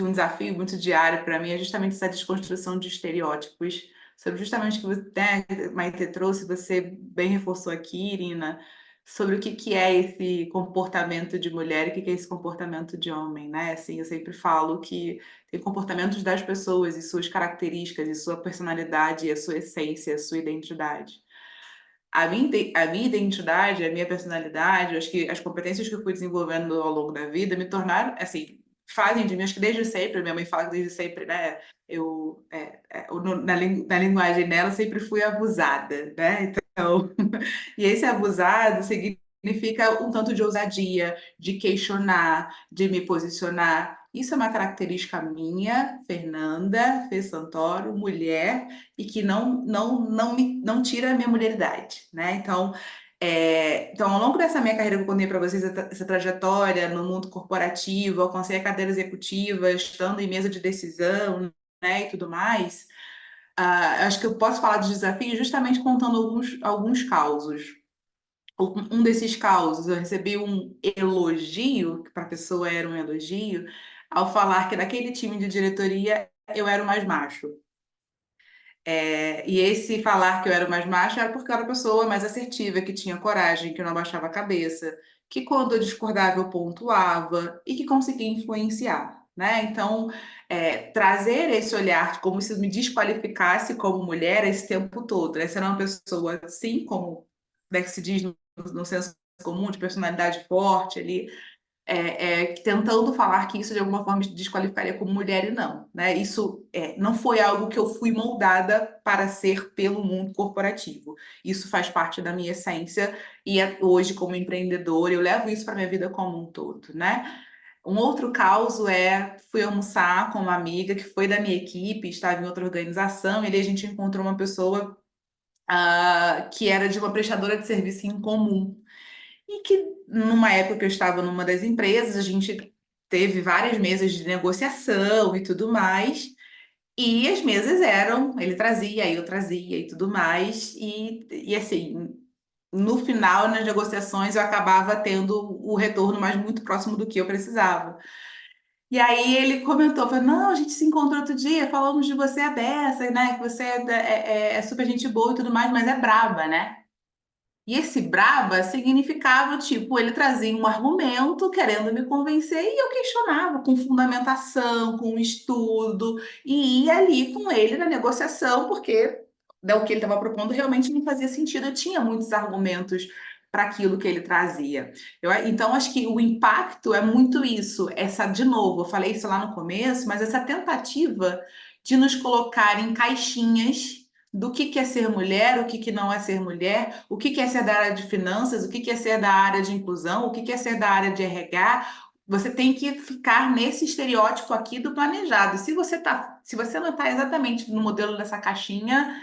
um desafio muito diário para mim é justamente essa desconstrução de estereótipos, sobre justamente o que você, né, Maite trouxe, você bem reforçou aqui, Irina, sobre o que é esse comportamento de mulher e o que é esse comportamento de homem, né? Assim, eu sempre falo que tem comportamentos das pessoas e suas características, e sua personalidade, e a sua essência, a sua identidade. A minha identidade, a minha personalidade, eu acho que as competências que eu fui desenvolvendo ao longo da vida me tornaram, assim, fazem de mim, acho que desde sempre, minha mãe fala que desde sempre, né, na linguagem dela, eu sempre fui abusada, né, então, e esse abusado significa um tanto de ousadia, de questionar, de me posicionar. Isso é uma característica minha, Fernanda Fê Santoro, mulher, e que não tira a minha mulheridade, né? Então, ao longo dessa minha carreira que eu contei para vocês, essa trajetória no mundo corporativo, alcancei a cadeira executiva, estando em mesa de decisão, né, e tudo mais, acho que eu posso falar dos desafios justamente contando alguns causos. Um desses causos, eu recebi um elogio, que para a pessoa era um elogio, ao falar que naquele time de diretoria eu era o mais macho. E esse falar que eu era o mais macho era porque eu era a pessoa mais assertiva, que tinha coragem, que não abaixava a cabeça, que quando eu discordava eu pontuava e que conseguia influenciar, né? Então, trazer esse olhar como se me desqualificasse como mulher esse tempo todo, né? Ser uma pessoa assim como, né, que se diz no senso comum, de personalidade forte ali, tentando falar que isso de alguma forma me desqualificaria como mulher e não, né? Isso não foi algo que eu fui moldada para ser pelo mundo corporativo. Isso faz parte da minha essência e hoje como empreendedora eu levo isso para minha vida como um todo, né? Um outro caso fui almoçar com uma amiga que foi da minha equipe, estava em outra organização, e ali a gente encontrou uma pessoa que era de uma prestadora de serviço em comum. E que, numa época que eu estava numa das empresas, a gente teve várias mesas de negociação e tudo mais, e as mesas eram, ele trazia, eu trazia e tudo mais, e assim, no final, nas negociações, eu acabava tendo o retorno mais muito próximo do que eu precisava. E aí ele comentou, falou, não, a gente se encontrou outro dia, falamos de você a beça, né, que você é super gente boa e tudo mais, mas é braba, né? E esse braba significava, tipo, ele trazia um argumento querendo me convencer e eu questionava com fundamentação, com estudo, e ia ali com ele na negociação, porque né, o que ele estava propondo realmente não fazia sentido, eu tinha muitos argumentos para aquilo que ele trazia. Então, acho que o impacto é muito isso, de novo, eu falei isso lá no começo, mas essa tentativa de nos colocar em caixinhas do que é ser mulher, o que não é ser mulher, o que é ser da área de finanças, o que é ser da área de inclusão, o que é ser da área de RH. Você tem que ficar nesse estereótipo aqui do planejado. Se você não está exatamente no modelo dessa caixinha,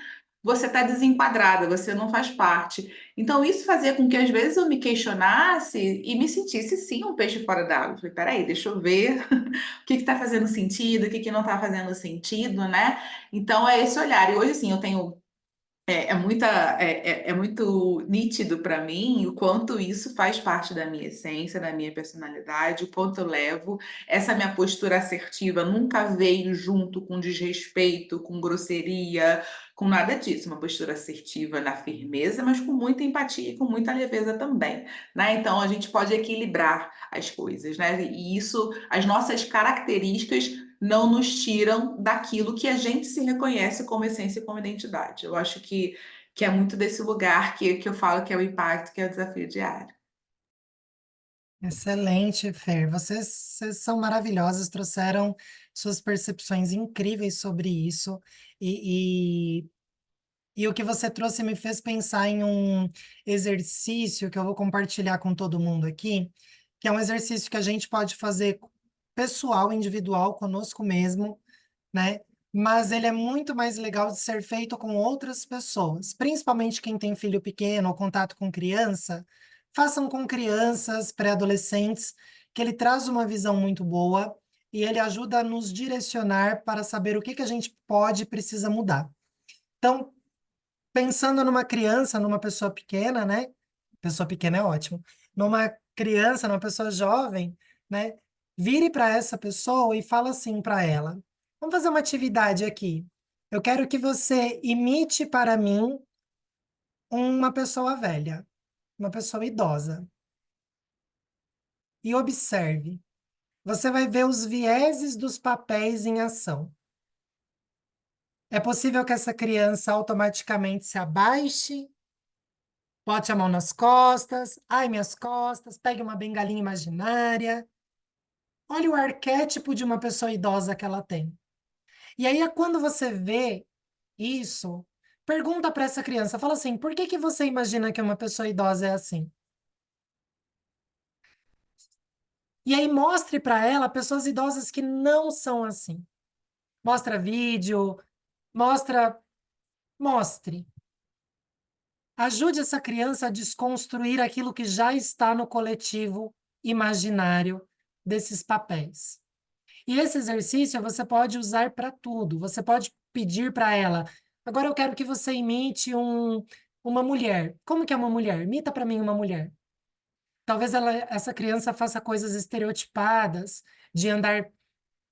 você está desenquadrada, você não faz parte. Então, isso fazia com que às vezes eu me questionasse e me sentisse sim um peixe fora d'água. Falei, peraí, deixa eu ver o que está fazendo sentido, o que não está fazendo sentido, né? Então, é esse olhar. E hoje, assim, eu tenho é muito nítido para mim o quanto isso faz parte da minha essência, da minha personalidade, o quanto eu levo. Essa minha postura assertiva nunca veio junto com desrespeito, com grosseria, com nada disso. Uma postura assertiva na firmeza, mas com muita empatia e com muita leveza também, né? Então a gente pode equilibrar as coisas, né? E isso, as nossas características não nos tiram daquilo que a gente se reconhece como essência e como identidade. Eu acho que é muito desse lugar que eu falo que é o impacto, que é o desafio diário. Excelente, Fer. Vocês são maravilhosas, trouxeram suas percepções incríveis sobre isso. E, e o que você trouxe me fez pensar em um exercício que eu vou compartilhar com todo mundo aqui, que é um exercício que a gente pode fazer pessoal, individual, conosco mesmo, né? Mas ele é muito mais legal de ser feito com outras pessoas, principalmente quem tem filho pequeno ou contato com criança, façam com crianças, pré-adolescentes, que ele traz uma visão muito boa e ele ajuda a nos direcionar para saber o que que a gente pode e precisa mudar. Então, pensando numa criança, numa pessoa pequena, né? Pessoa pequena é ótimo. Numa criança, numa pessoa jovem, né? Vire para essa pessoa e fala assim para ela: vamos fazer uma atividade aqui. Eu quero que você imite para mim uma pessoa velha, uma pessoa idosa. E observe. Você vai ver os vieses dos papéis em ação. É possível que essa criança automaticamente se abaixe, bote a mão nas costas, ai, minhas costas, pegue uma bengalinha imaginária. Olha o arquétipo de uma pessoa idosa que ela tem. E aí, quando você vê isso, pergunta para essa criança, fala assim, por que que você imagina que uma pessoa idosa é assim? E aí mostre para ela pessoas idosas que não são assim. Mostra vídeo, mostra, mostre. Ajude essa criança a desconstruir aquilo que já está no coletivo imaginário desses papéis. E esse exercício você pode usar para tudo. Você pode pedir para ela: agora eu quero que você imite uma mulher. Como que é uma mulher? Imita para mim uma mulher. Talvez essa criança faça coisas estereotipadas, de andar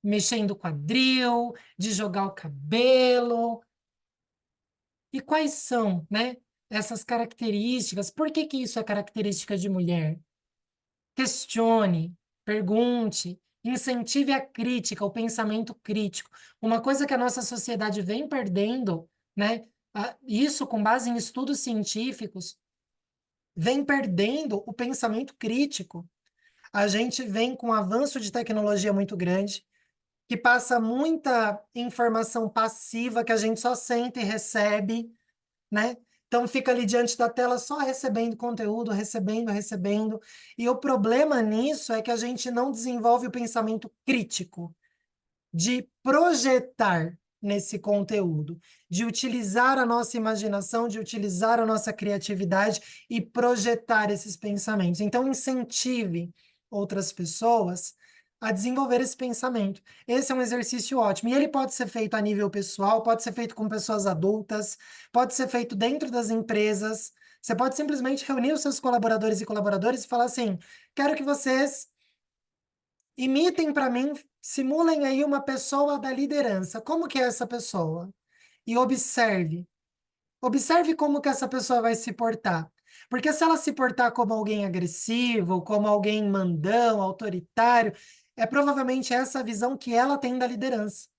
mexendo o quadril, de jogar o cabelo. E quais são, né, essas características? Por que que isso é característica de mulher? Questione, pergunte, incentive a crítica, o pensamento crítico. Uma coisa que a nossa sociedade vem perdendo, né? Isso com base em estudos científicos, vem perdendo o pensamento crítico. A gente vem com um avanço de tecnologia muito grande, que passa muita informação passiva que a gente só sente e recebe, né? Então fica ali diante da tela só recebendo conteúdo, recebendo, recebendo. E o problema nisso é que a gente não desenvolve o pensamento crítico de projetar nesse conteúdo, de utilizar a nossa imaginação, de utilizar a nossa criatividade e projetar esses pensamentos. Então incentive outras pessoas a desenvolver esse pensamento. Esse é um exercício ótimo. E ele pode ser feito a nível pessoal, pode ser feito com pessoas adultas, pode ser feito dentro das empresas. Você pode simplesmente reunir os seus colaboradores e colaboradoras e falar assim: quero que vocês imitem para mim, simulem aí uma pessoa da liderança. Como que é essa pessoa? E observe. Observe como que essa pessoa vai se portar. Porque se ela se portar como alguém agressivo, como alguém mandão, autoritário, é provavelmente essa a visão que ela tem da liderança.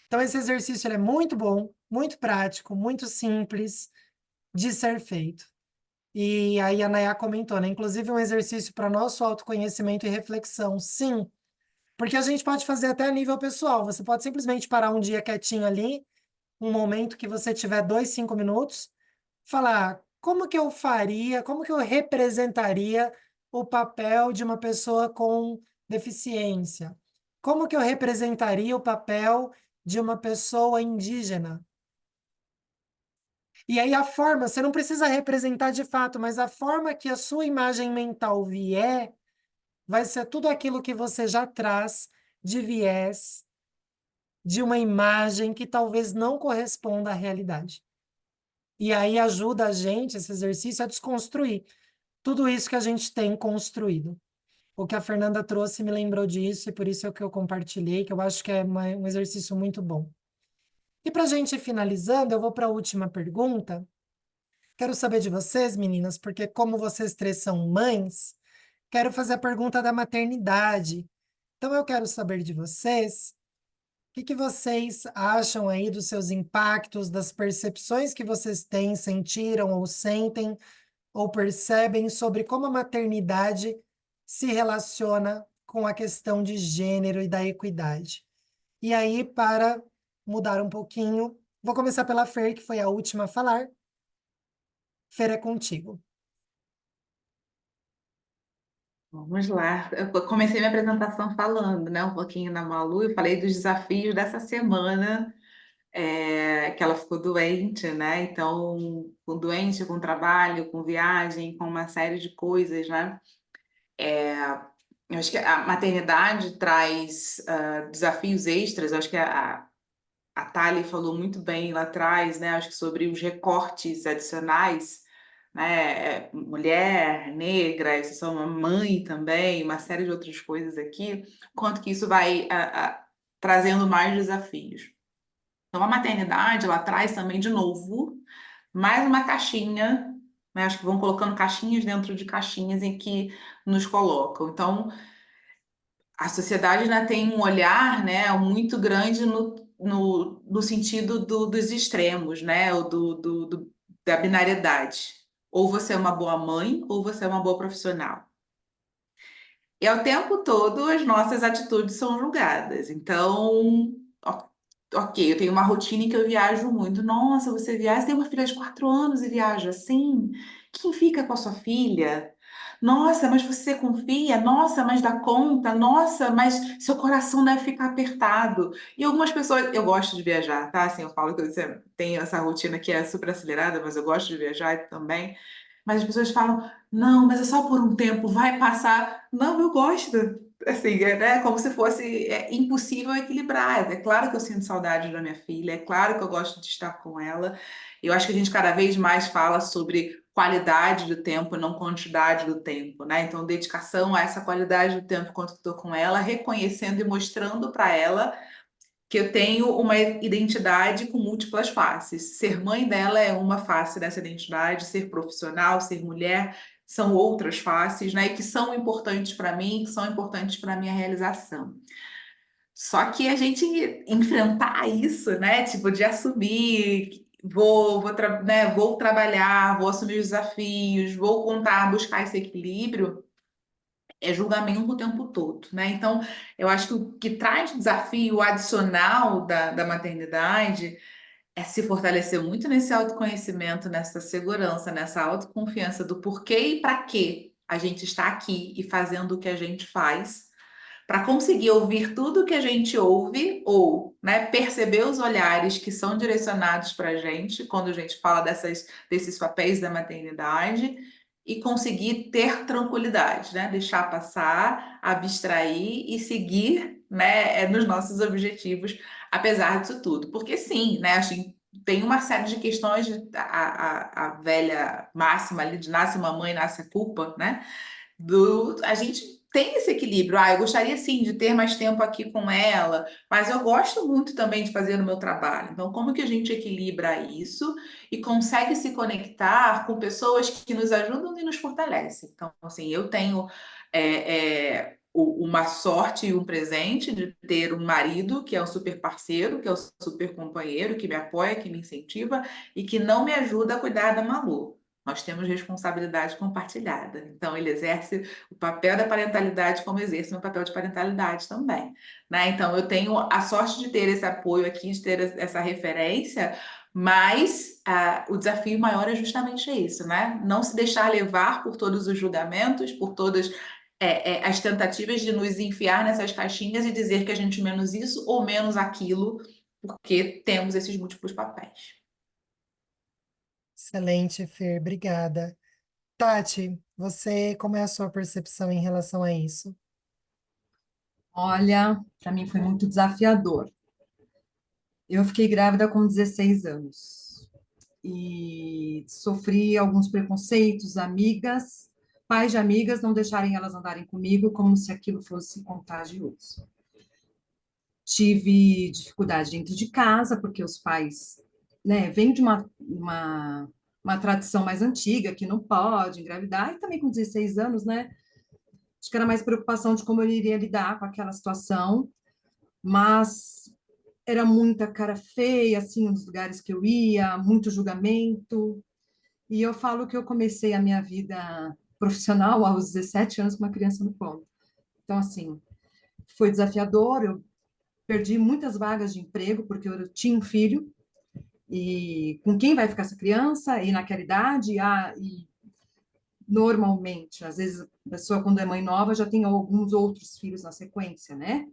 Então, esse exercício ele é muito bom, muito prático, muito simples de ser feito. E aí a Nayá comentou, né? Inclusive um exercício para nosso autoconhecimento e reflexão. Sim, porque a gente pode fazer até a nível pessoal. Você pode simplesmente parar um dia quietinho ali um momento que você tiver 2, 5 minutos, falar como que eu faria, como que eu representaria o papel de uma pessoa com deficiência? Como que eu representaria o papel de uma pessoa indígena? E aí a forma, você não precisa representar de fato, mas a forma que a sua imagem mental vier, vai ser tudo aquilo que você já traz de viés, de uma imagem que talvez não corresponda à realidade. E aí ajuda a gente, esse exercício, a desconstruir tudo isso que a gente tem construído. O que a Fernanda trouxe me lembrou disso, e por isso é o que eu compartilhei, que eu acho que é um exercício muito bom. E para a gente ir finalizando, eu vou para a última pergunta. Quero saber de vocês, meninas, porque como vocês 3 são mães, quero fazer a pergunta da maternidade. Então, eu quero saber de vocês, o que que vocês acham aí dos seus impactos, das percepções que vocês têm, sentiram ou sentem ou percebem sobre como a maternidade se relaciona com a questão de gênero e da equidade. E aí, para mudar um pouquinho, vou começar pela Fer, que foi a última a falar. Fer, é contigo. Vamos lá. Eu comecei minha apresentação falando, né, um pouquinho na Malu, eu falei dos desafios dessa semana, que ela ficou doente, né? Então, com doente, com trabalho, com viagem, com uma série de coisas, né? Eu acho que a maternidade traz desafios extras. Eu acho que a Thali falou muito bem lá atrás, né? Acho que sobre os recortes adicionais, né? Mulher, negra, isso sou uma mãe também, uma série de outras coisas aqui, quanto que isso vai trazendo mais desafios. Então, a maternidade, ela traz também, de novo, mais uma caixinha, né? Acho que vão colocando caixinhas dentro de caixinhas em que nos colocam. Então, a sociedade ainda tem um olhar, né, muito grande no sentido dos extremos, né, ou da binariedade. Ou você é uma boa mãe, ou você é uma boa profissional. E ao tempo todo as nossas atitudes são julgadas. Então, ok, eu tenho uma rotina em que eu viajo muito. Nossa, você viaja, você tem uma filha de 4 anos e viaja assim? Quem fica com a sua filha? Nossa, mas você confia? Nossa, mas dá conta? Nossa, mas seu coração deve ficar apertado. E algumas pessoas, eu gosto de viajar, tá? Assim, eu falo que eu tenho essa rotina que é super acelerada, mas eu gosto de viajar também. Mas as pessoas falam, não, mas é só por um tempo, vai passar. Não, eu gosto. Assim, né? Como se fosse impossível equilibrar. É claro que eu sinto saudade da minha filha, é claro que eu gosto de estar com ela. Eu acho que a gente cada vez mais fala sobre qualidade do tempo, não quantidade do tempo, né? Então, dedicação a essa qualidade do tempo enquanto estou com ela, reconhecendo e mostrando para ela que eu tenho uma identidade com múltiplas faces. Ser mãe dela é uma face dessa identidade, ser profissional, ser mulher são outras faces, né? E que são importantes para mim, que são importantes para a minha realização. Só que a gente enfrentar isso, né? Tipo, de assumir, vou trabalhar, vou assumir os desafios, vou contar, buscar esse equilíbrio, é julgamento o tempo todo, né? Então, eu acho que o que traz desafio adicional da maternidade é se fortalecer muito nesse autoconhecimento, nessa segurança, nessa autoconfiança do porquê e para que a gente está aqui e fazendo o que a gente faz, para conseguir ouvir tudo que a gente ouve ou, né, perceber os olhares que são direcionados para a gente quando a gente fala desses papéis da maternidade e conseguir ter tranquilidade, né, deixar passar, abstrair e seguir, né, nos nossos objetivos, apesar disso tudo. Porque sim, né, assim, tem uma série de questões, a velha máxima ali de nasce uma mãe, nasce a culpa, né? A gente tem esse equilíbrio. Eu gostaria sim de ter mais tempo aqui com ela, mas eu gosto muito também de fazer o meu trabalho. Então, como que a gente equilibra isso e consegue se conectar com pessoas que nos ajudam e nos fortalecem? Então, assim, eu tenho uma sorte e um presente de ter um marido que é um super parceiro, que é um super companheiro, que me apoia, que me incentiva e que não me ajuda a cuidar da Malu. Nós temos responsabilidade compartilhada. Então, ele exerce o papel da parentalidade como exerce o meu papel de parentalidade também, né? Então, eu tenho a sorte de ter esse apoio aqui, de ter essa referência, mas o desafio maior é justamente isso, né? Não se deixar levar por todos os julgamentos, por todas as tentativas de nos enfiar nessas caixinhas e dizer que a gente menos isso ou menos aquilo, porque temos esses múltiplos papéis. Excelente, Fer, obrigada. Tati, como é a sua percepção em relação a isso? Olha, para mim foi muito desafiador. Eu fiquei grávida com 16 anos e sofri alguns preconceitos, pais de amigas não deixarem elas andarem comigo como se aquilo fosse contagioso. Tive dificuldade dentro de casa, porque os pais, né, vêm de uma tradição mais antiga, que não pode engravidar, e também com 16 anos, né, acho que era mais preocupação de como eu iria lidar com aquela situação, mas era muita cara feia, assim, nos lugares que eu ia, muito julgamento. E eu falo que eu comecei a minha vida profissional aos 17 anos com uma criança no colo. Então, assim, foi desafiador, eu perdi muitas vagas de emprego, porque eu tinha um filho, e com quem vai ficar essa criança? E naquela idade, e normalmente, às vezes, a pessoa, quando é mãe nova, já tem alguns outros filhos na sequência, né?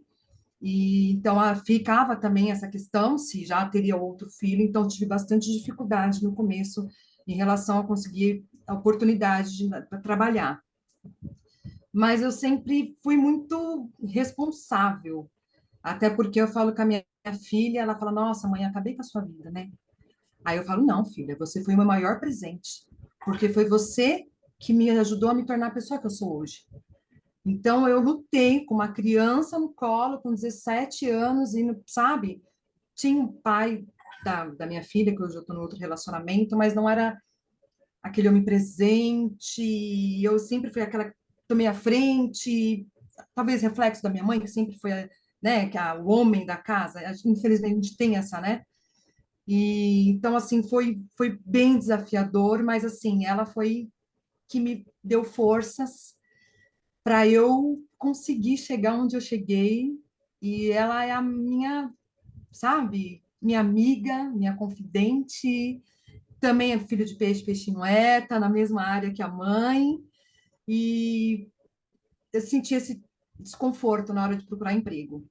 E então ficava também essa questão se já teria outro filho, então tive bastante dificuldade no começo em relação a conseguir a oportunidade para trabalhar. Mas eu sempre fui muito responsável, até porque eu falo com a minha filha, ela fala: "Nossa, mãe, acabei com a sua vida, né?" Aí eu falo: "Não, filha, você foi o meu maior presente, porque foi você que me ajudou a me tornar a pessoa que eu sou hoje." Então, eu lutei com uma criança no colo, com 17 anos, e, sabe, tinha um pai da minha filha, que hoje eu estou no outro relacionamento, mas não era aquele homem presente, e eu sempre fui aquela que tomei a frente, talvez reflexo da minha mãe, que sempre foi, né, o homem da casa, infelizmente a gente tem essa, né? E, então, assim, foi bem desafiador, mas, assim, ela foi que me deu forças para eu conseguir chegar onde eu cheguei. E ela é a minha, sabe, minha amiga, minha confidente. Também é filho de peixe, peixe não é, tá na mesma área que a mãe. E eu senti esse desconforto na hora de procurar emprego.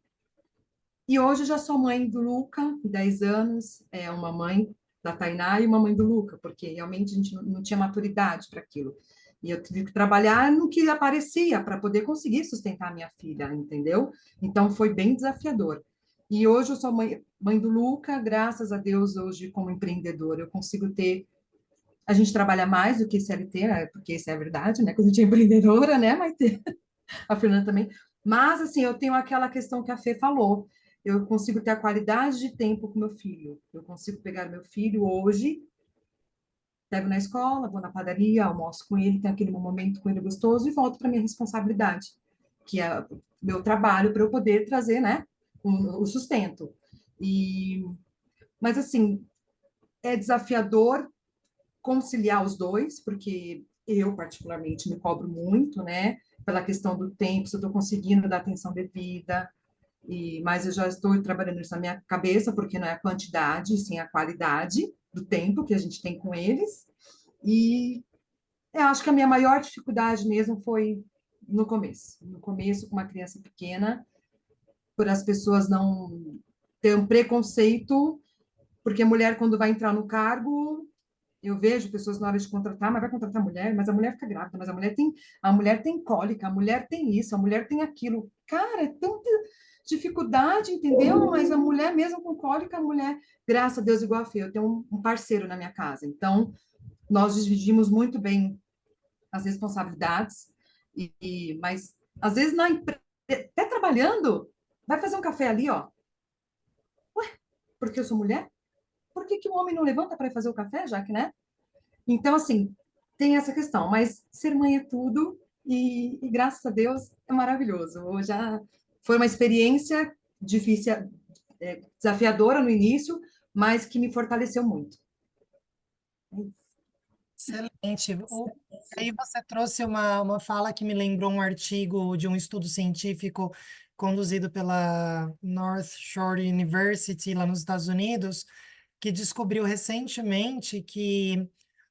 E hoje eu já sou mãe do Luca, 10 anos, é uma mãe da Tainá e uma mãe do Luca, porque realmente a gente não tinha maturidade para aquilo. E eu tive que trabalhar no que aparecia para poder conseguir sustentar a minha filha, entendeu? Então foi bem desafiador. E hoje eu sou mãe do Luca, graças a Deus, hoje como empreendedora, eu consigo ter. A gente trabalha mais do que CLT, né? Porque isso é a verdade, né? Quando a gente é empreendedora, né, Maite? A Fernanda também. Mas, assim, eu tenho aquela questão que a Fê falou. Eu consigo ter a qualidade de tempo com meu filho. Eu consigo pegar meu filho hoje, pego na escola, vou na padaria, almoço com ele, tenho aquele momento com ele gostoso e volto para minha responsabilidade, que é meu trabalho para eu poder trazer, né, o sustento. E, mas, assim, é desafiador conciliar os dois, porque eu, particularmente, me cobro muito, né, pela questão do tempo, se eu estou conseguindo dar atenção devida, mas eu já estou trabalhando isso na minha cabeça, porque não é a quantidade, sim a qualidade do tempo que a gente tem com eles. E eu acho que a minha maior dificuldade mesmo foi no começo. No começo, com uma criança pequena, por as pessoas não ter um preconceito, porque a mulher, quando vai entrar no cargo, eu vejo pessoas na hora de contratar, mas vai contratar mulher, mas a mulher fica grávida, mas a mulher tem cólica, a mulher tem isso, a mulher tem aquilo. Cara, é tanta dificuldade, entendeu? Mas a mulher mesmo com cólica, a mulher, graças a Deus, igual a Fê, eu tenho um parceiro na minha casa. Então, nós dividimos muito bem as responsabilidades, mas às vezes até trabalhando, vai fazer um café ali, ó. Ué, porque eu sou mulher? Por que que o homem não levanta para ir fazer o café, já que, né? Então, assim, tem essa questão, mas ser mãe é tudo e graças a Deus é maravilhoso. Já foi uma experiência difícil, desafiadora no início, mas que me fortaleceu muito. Excelente. Aí você trouxe uma fala que me lembrou um artigo de um estudo científico conduzido pela North Shore University, lá nos Estados Unidos, que descobriu recentemente que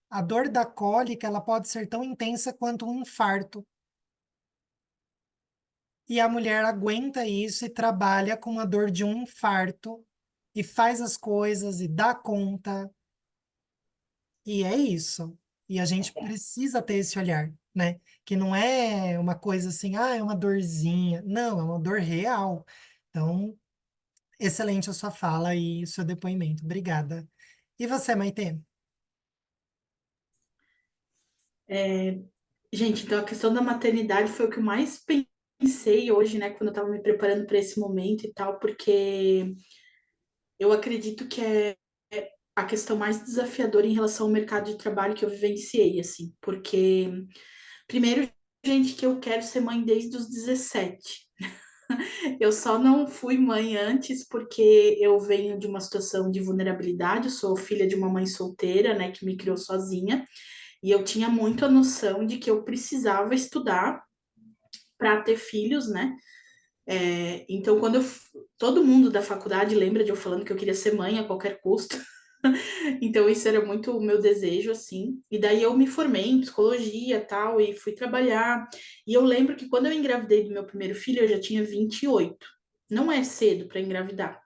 a dor da cólica ela pode ser tão intensa quanto um infarto. E a mulher aguenta isso e trabalha com a dor de um infarto e faz as coisas e dá conta. E é isso. E a gente precisa ter esse olhar, né? Que não é uma coisa assim, ah, é uma dorzinha. Não, é uma dor real. Então, excelente a sua fala e o seu depoimento. Obrigada. E você, Maitê? Gente, então a questão da maternidade foi o que eu mais pensei hoje, né, quando eu estava me preparando para esse momento e tal, porque eu acredito que é a questão mais desafiadora em relação ao mercado de trabalho que eu vivenciei, assim, porque, primeiro, gente, que eu quero ser mãe desde os 17. Eu só não fui mãe antes porque eu venho de uma situação de vulnerabilidade, eu sou filha de uma mãe solteira, né, que me criou sozinha, e eu tinha muito a noção de que eu precisava estudar para ter filhos, né? Então, todo mundo da faculdade lembra de eu falando que eu queria ser mãe a qualquer custo. Então, isso era muito o meu desejo, assim. E daí eu me formei em psicologia tal, e fui trabalhar. E eu lembro que quando eu engravidei do meu primeiro filho, eu já tinha 28. Não é cedo para engravidar.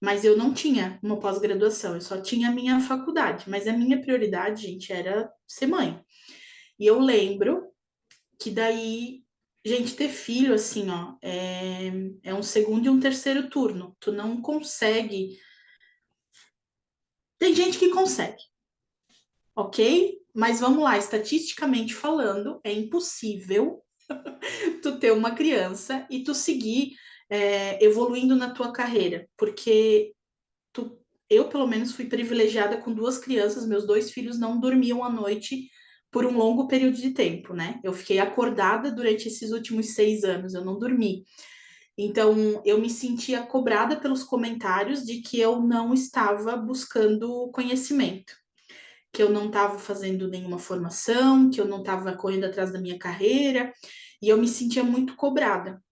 Mas eu não tinha uma pós-graduação, eu só tinha a minha faculdade. Mas a minha prioridade, gente, era ser mãe. E eu lembro que daí, gente, ter filho, assim, ó, é um segundo e um terceiro turno. Tu não consegue. Tem gente que consegue, ok? Mas vamos lá, estatisticamente falando, é impossível tu ter uma criança e tu seguir evoluindo na tua carreira, porque tu, eu, pelo menos, fui privilegiada com duas crianças, meus dois filhos não dormiam à noite por um longo período de tempo, né? Eu fiquei acordada durante esses últimos 6 anos, eu não dormi. Então, eu me sentia cobrada pelos comentários de que eu não estava buscando conhecimento, que eu não estava fazendo nenhuma formação, que eu não estava correndo atrás da minha carreira, e eu me sentia muito cobrada.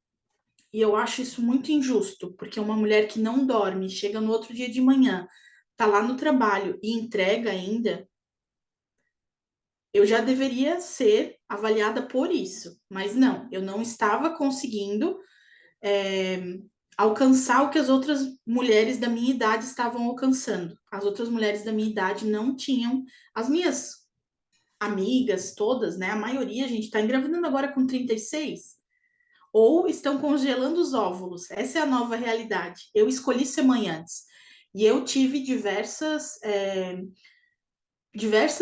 E eu acho isso muito injusto, porque uma mulher que não dorme, chega no outro dia de manhã, tá lá no trabalho e entrega ainda, eu já deveria ser avaliada por isso. Mas não, eu não estava conseguindo é, alcançar o que as outras mulheres da minha idade estavam alcançando. As outras mulheres da minha idade não tinham, as minhas amigas todas, né? A maioria, a gente está engravidando agora com 36, ou estão congelando os óvulos. Essa é a nova realidade. Eu escolhi ser mãe antes. E eu tive diversas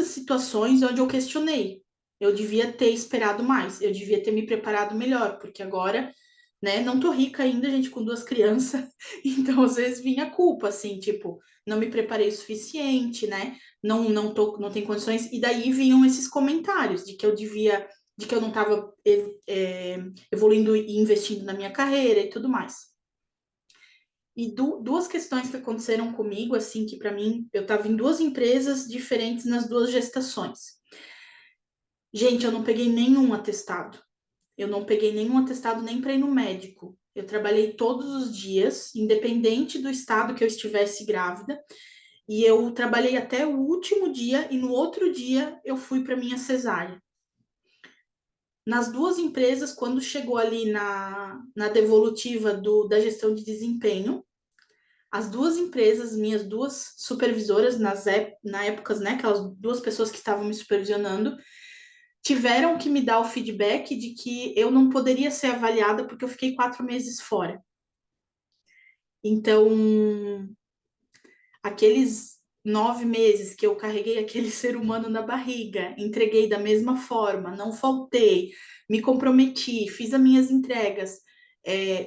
situações onde eu questionei. Eu devia ter esperado mais, eu devia ter me preparado melhor, porque agora, né, não tô rica ainda, gente, com duas crianças, então às vezes vinha culpa, assim, tipo, não me preparei o suficiente, né, não tem condições, e daí vinham esses comentários de que eu não estava evoluindo e investindo na minha carreira e tudo mais. E duas questões que aconteceram comigo, assim, que para mim, eu estava em duas empresas diferentes nas duas gestações. Gente, eu não peguei nenhum atestado. Eu não peguei nenhum atestado nem para ir no médico. Eu trabalhei todos os dias, independente do estado que eu estivesse grávida, e eu trabalhei até o último dia, e no outro dia eu fui para minha cesárea. Nas duas empresas, quando chegou ali na devolutiva da gestão de desempenho, as duas empresas, minhas duas supervisoras na época, né, aquelas duas pessoas que estavam me supervisionando, tiveram que me dar o feedback de que eu não poderia ser avaliada porque eu fiquei 4 meses fora. Então, aqueles 9 meses que eu carreguei aquele ser humano na barriga, entreguei da mesma forma, não faltei, me comprometi, fiz as minhas entregas,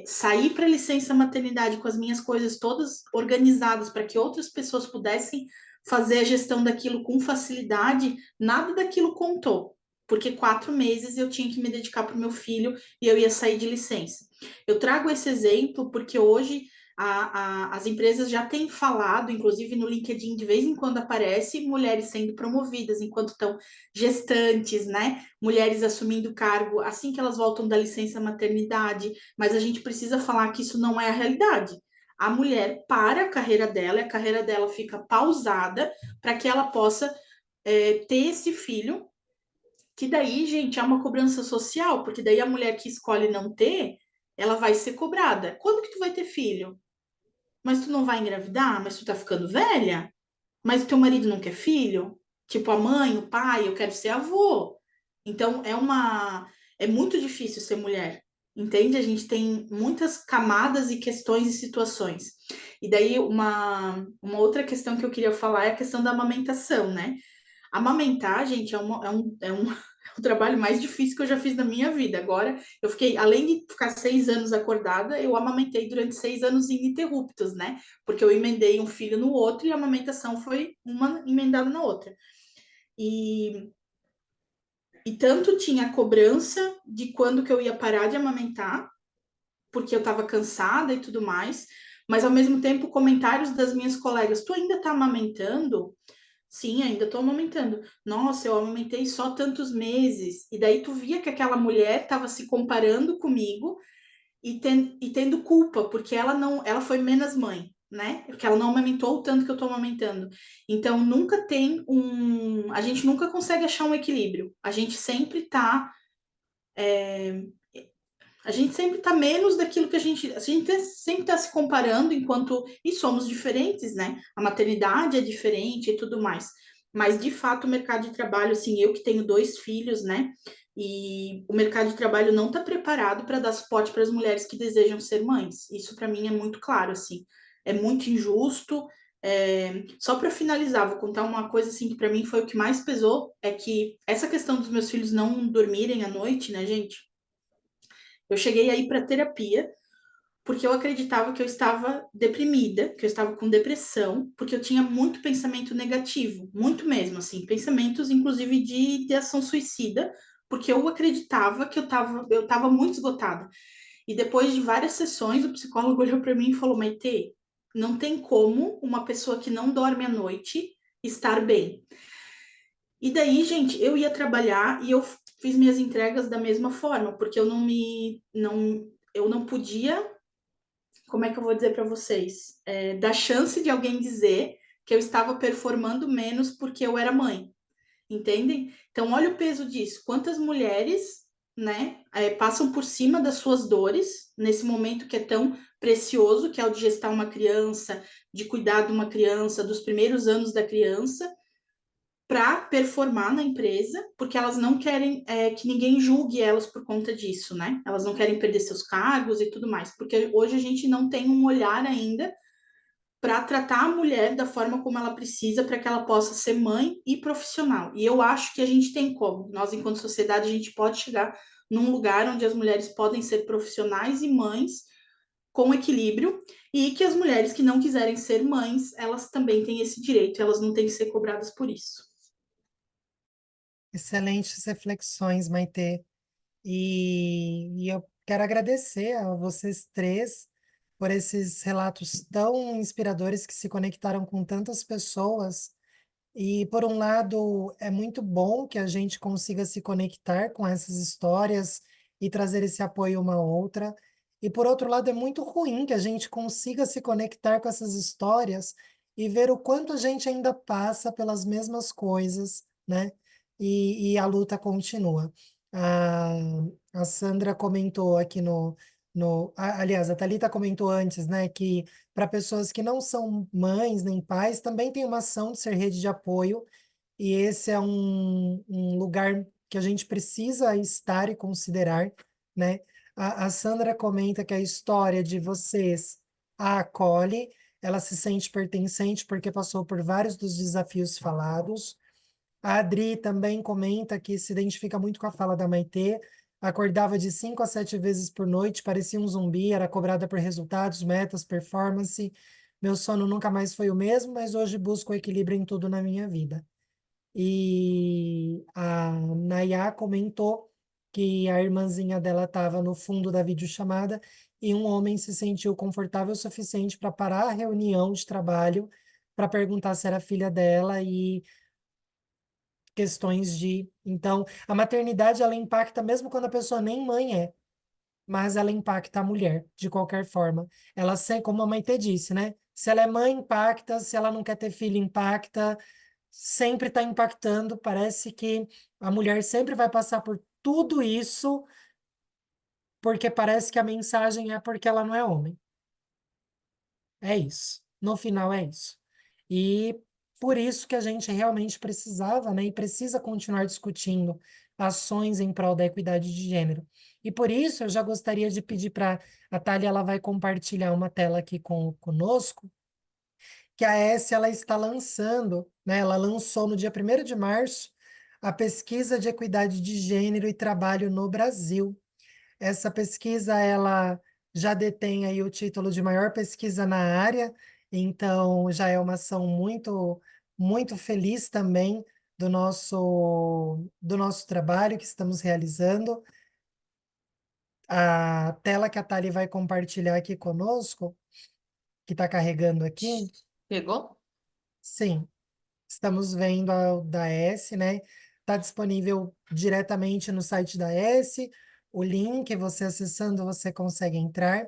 saí para licença maternidade com as minhas coisas todas organizadas para que outras pessoas pudessem fazer a gestão daquilo com facilidade, nada daquilo contou. Porque 4 meses eu tinha que me dedicar para o meu filho e eu ia sair de licença. Eu trago esse exemplo porque hoje As empresas já têm falado, inclusive no LinkedIn, de vez em quando aparece mulheres sendo promovidas enquanto estão gestantes, né? Mulheres assumindo cargo assim que elas voltam da licença maternidade, mas a gente precisa falar que isso não é a realidade. A mulher para a carreira dela, e a carreira dela fica pausada para que ela possa ter esse filho, que daí, gente, é uma cobrança social, porque daí a mulher que escolhe não ter, ela vai ser cobrada. Quando que tu vai ter filho? Mas tu não vai engravidar? Mas tu tá ficando velha? Mas o teu marido não quer filho? Tipo, a mãe, o pai, eu quero ser avô. Então, é muito difícil ser mulher. Entende? A gente tem muitas camadas e questões e situações. E daí, uma outra questão que eu queria falar é a questão da amamentação, né? Amamentar, gente, é um trabalho mais difícil que eu já fiz na minha vida. Agora, eu fiquei, além de ficar 6 anos acordada, eu amamentei durante 6 anos ininterruptos, né? Porque eu emendei um filho no outro e a amamentação foi uma emendada na outra. E tanto tinha a cobrança de quando que eu ia parar de amamentar, porque eu estava cansada e tudo mais, mas ao mesmo tempo comentários das minhas colegas, tu ainda tá amamentando? Sim, ainda estou amamentando. Nossa, eu amamentei só tantos meses. E daí tu via que aquela mulher estava se comparando comigo e tendo culpa, porque ela foi menos mãe, né? Porque ela não amamentou o tanto que eu estou amamentando. Então a gente nunca consegue achar um equilíbrio. A gente sempre tá menos daquilo que a gente sempre está se comparando e somos diferentes, né? A maternidade é diferente e tudo mais. Mas, de fato, o mercado de trabalho, assim, eu que tenho 2 filhos, né? E o mercado de trabalho não está preparado para dar suporte para as mulheres que desejam ser mães. Isso, para mim, é muito claro, assim. É muito injusto. Só para finalizar, vou contar uma coisa, assim, que para mim foi o que mais pesou, é que essa questão dos meus filhos não dormirem à noite, né, gente? Eu cheguei aí para terapia porque eu acreditava que eu estava deprimida, que eu estava com depressão, porque eu tinha muito pensamento negativo, muito mesmo, assim, pensamentos inclusive de ação suicida, porque eu acreditava que eu estava muito esgotada. E depois de várias sessões, o psicólogo olhou para mim e falou: Maitê, não tem como uma pessoa que não dorme à noite estar bem. E daí, gente, eu ia trabalhar e eu fiz minhas entregas da mesma forma, porque eu não podia, como é que eu vou dizer para vocês, dar chance de alguém dizer que eu estava performando menos porque eu era mãe, entendem? Então, olha o peso disso. Quantas mulheres, né, passam por cima das suas dores nesse momento que é tão precioso, que é o de gestar uma criança, de cuidar de uma criança, dos primeiros anos da criança, para performar na empresa, porque elas não querem que ninguém julgue elas por conta disso, né? Elas não querem perder seus cargos e tudo mais, porque hoje a gente não tem um olhar ainda para tratar a mulher da forma como ela precisa para que ela possa ser mãe e profissional. E eu acho que a gente tem como. Nós, enquanto sociedade, a gente pode chegar num lugar onde as mulheres podem ser profissionais e mães com equilíbrio e que as mulheres que não quiserem ser mães, elas também têm esse direito, elas não têm que ser cobradas por isso. Excelentes reflexões, Maitê. E eu quero agradecer a vocês três por esses relatos tão inspiradores que se conectaram com tantas pessoas. E, por um lado, é muito bom que a gente consiga se conectar com essas histórias e trazer esse apoio uma à outra. E, por outro lado, é muito ruim que a gente consiga se conectar com essas histórias e ver o quanto a gente ainda passa pelas mesmas coisas, né? E a luta continua. A, a Sandra comentou aqui aliás, a Thalita comentou antes, né, que para pessoas que não são mães nem pais, também tem uma ação de ser rede de apoio, e esse é um lugar que a gente precisa estar e considerar, né? A Sandra comenta que a história de vocês a acolhe, ela se sente pertencente porque passou por vários dos desafios falados. A Adri também comenta que se identifica muito com a fala da Maitê, acordava de 5 a 7 vezes por noite, parecia um zumbi, era cobrada por resultados, metas, performance. Meu sono nunca mais foi o mesmo, mas hoje busco equilíbrio em tudo na minha vida. E a Nayá comentou que a irmãzinha dela estava no fundo da videochamada e um homem se sentiu confortável o suficiente para parar a reunião de trabalho para perguntar se era filha dela e questões de... Então, a maternidade, ela impacta mesmo quando a pessoa nem mãe é, mas ela impacta a mulher, de qualquer forma. Ela, como a Maitê disse, né? Se ela é mãe, impacta, se ela não quer ter filho, impacta, sempre está impactando. Parece que a mulher sempre vai passar por tudo isso, porque parece que a mensagem é porque ela não é homem. É isso. No final é isso. E por isso que a gente realmente precisava, né, e precisa continuar discutindo ações em prol da equidade de gênero. E por isso eu já gostaria de pedir para a Thalia, ela vai compartilhar uma tela aqui conosco, que a ESSE ela está lançando, né, ela lançou no dia 1º de março a pesquisa de equidade de gênero e trabalho no Brasil. Essa pesquisa, ela já detém aí o título de maior pesquisa na área, então já é uma ação muito, muito feliz também do nosso trabalho que estamos realizando. A tela que a Thali vai compartilhar aqui conosco, que está carregando aqui, Pegou? sim, estamos vendo a da S, né? Está disponível diretamente no site da S, o link, você acessando, você consegue entrar.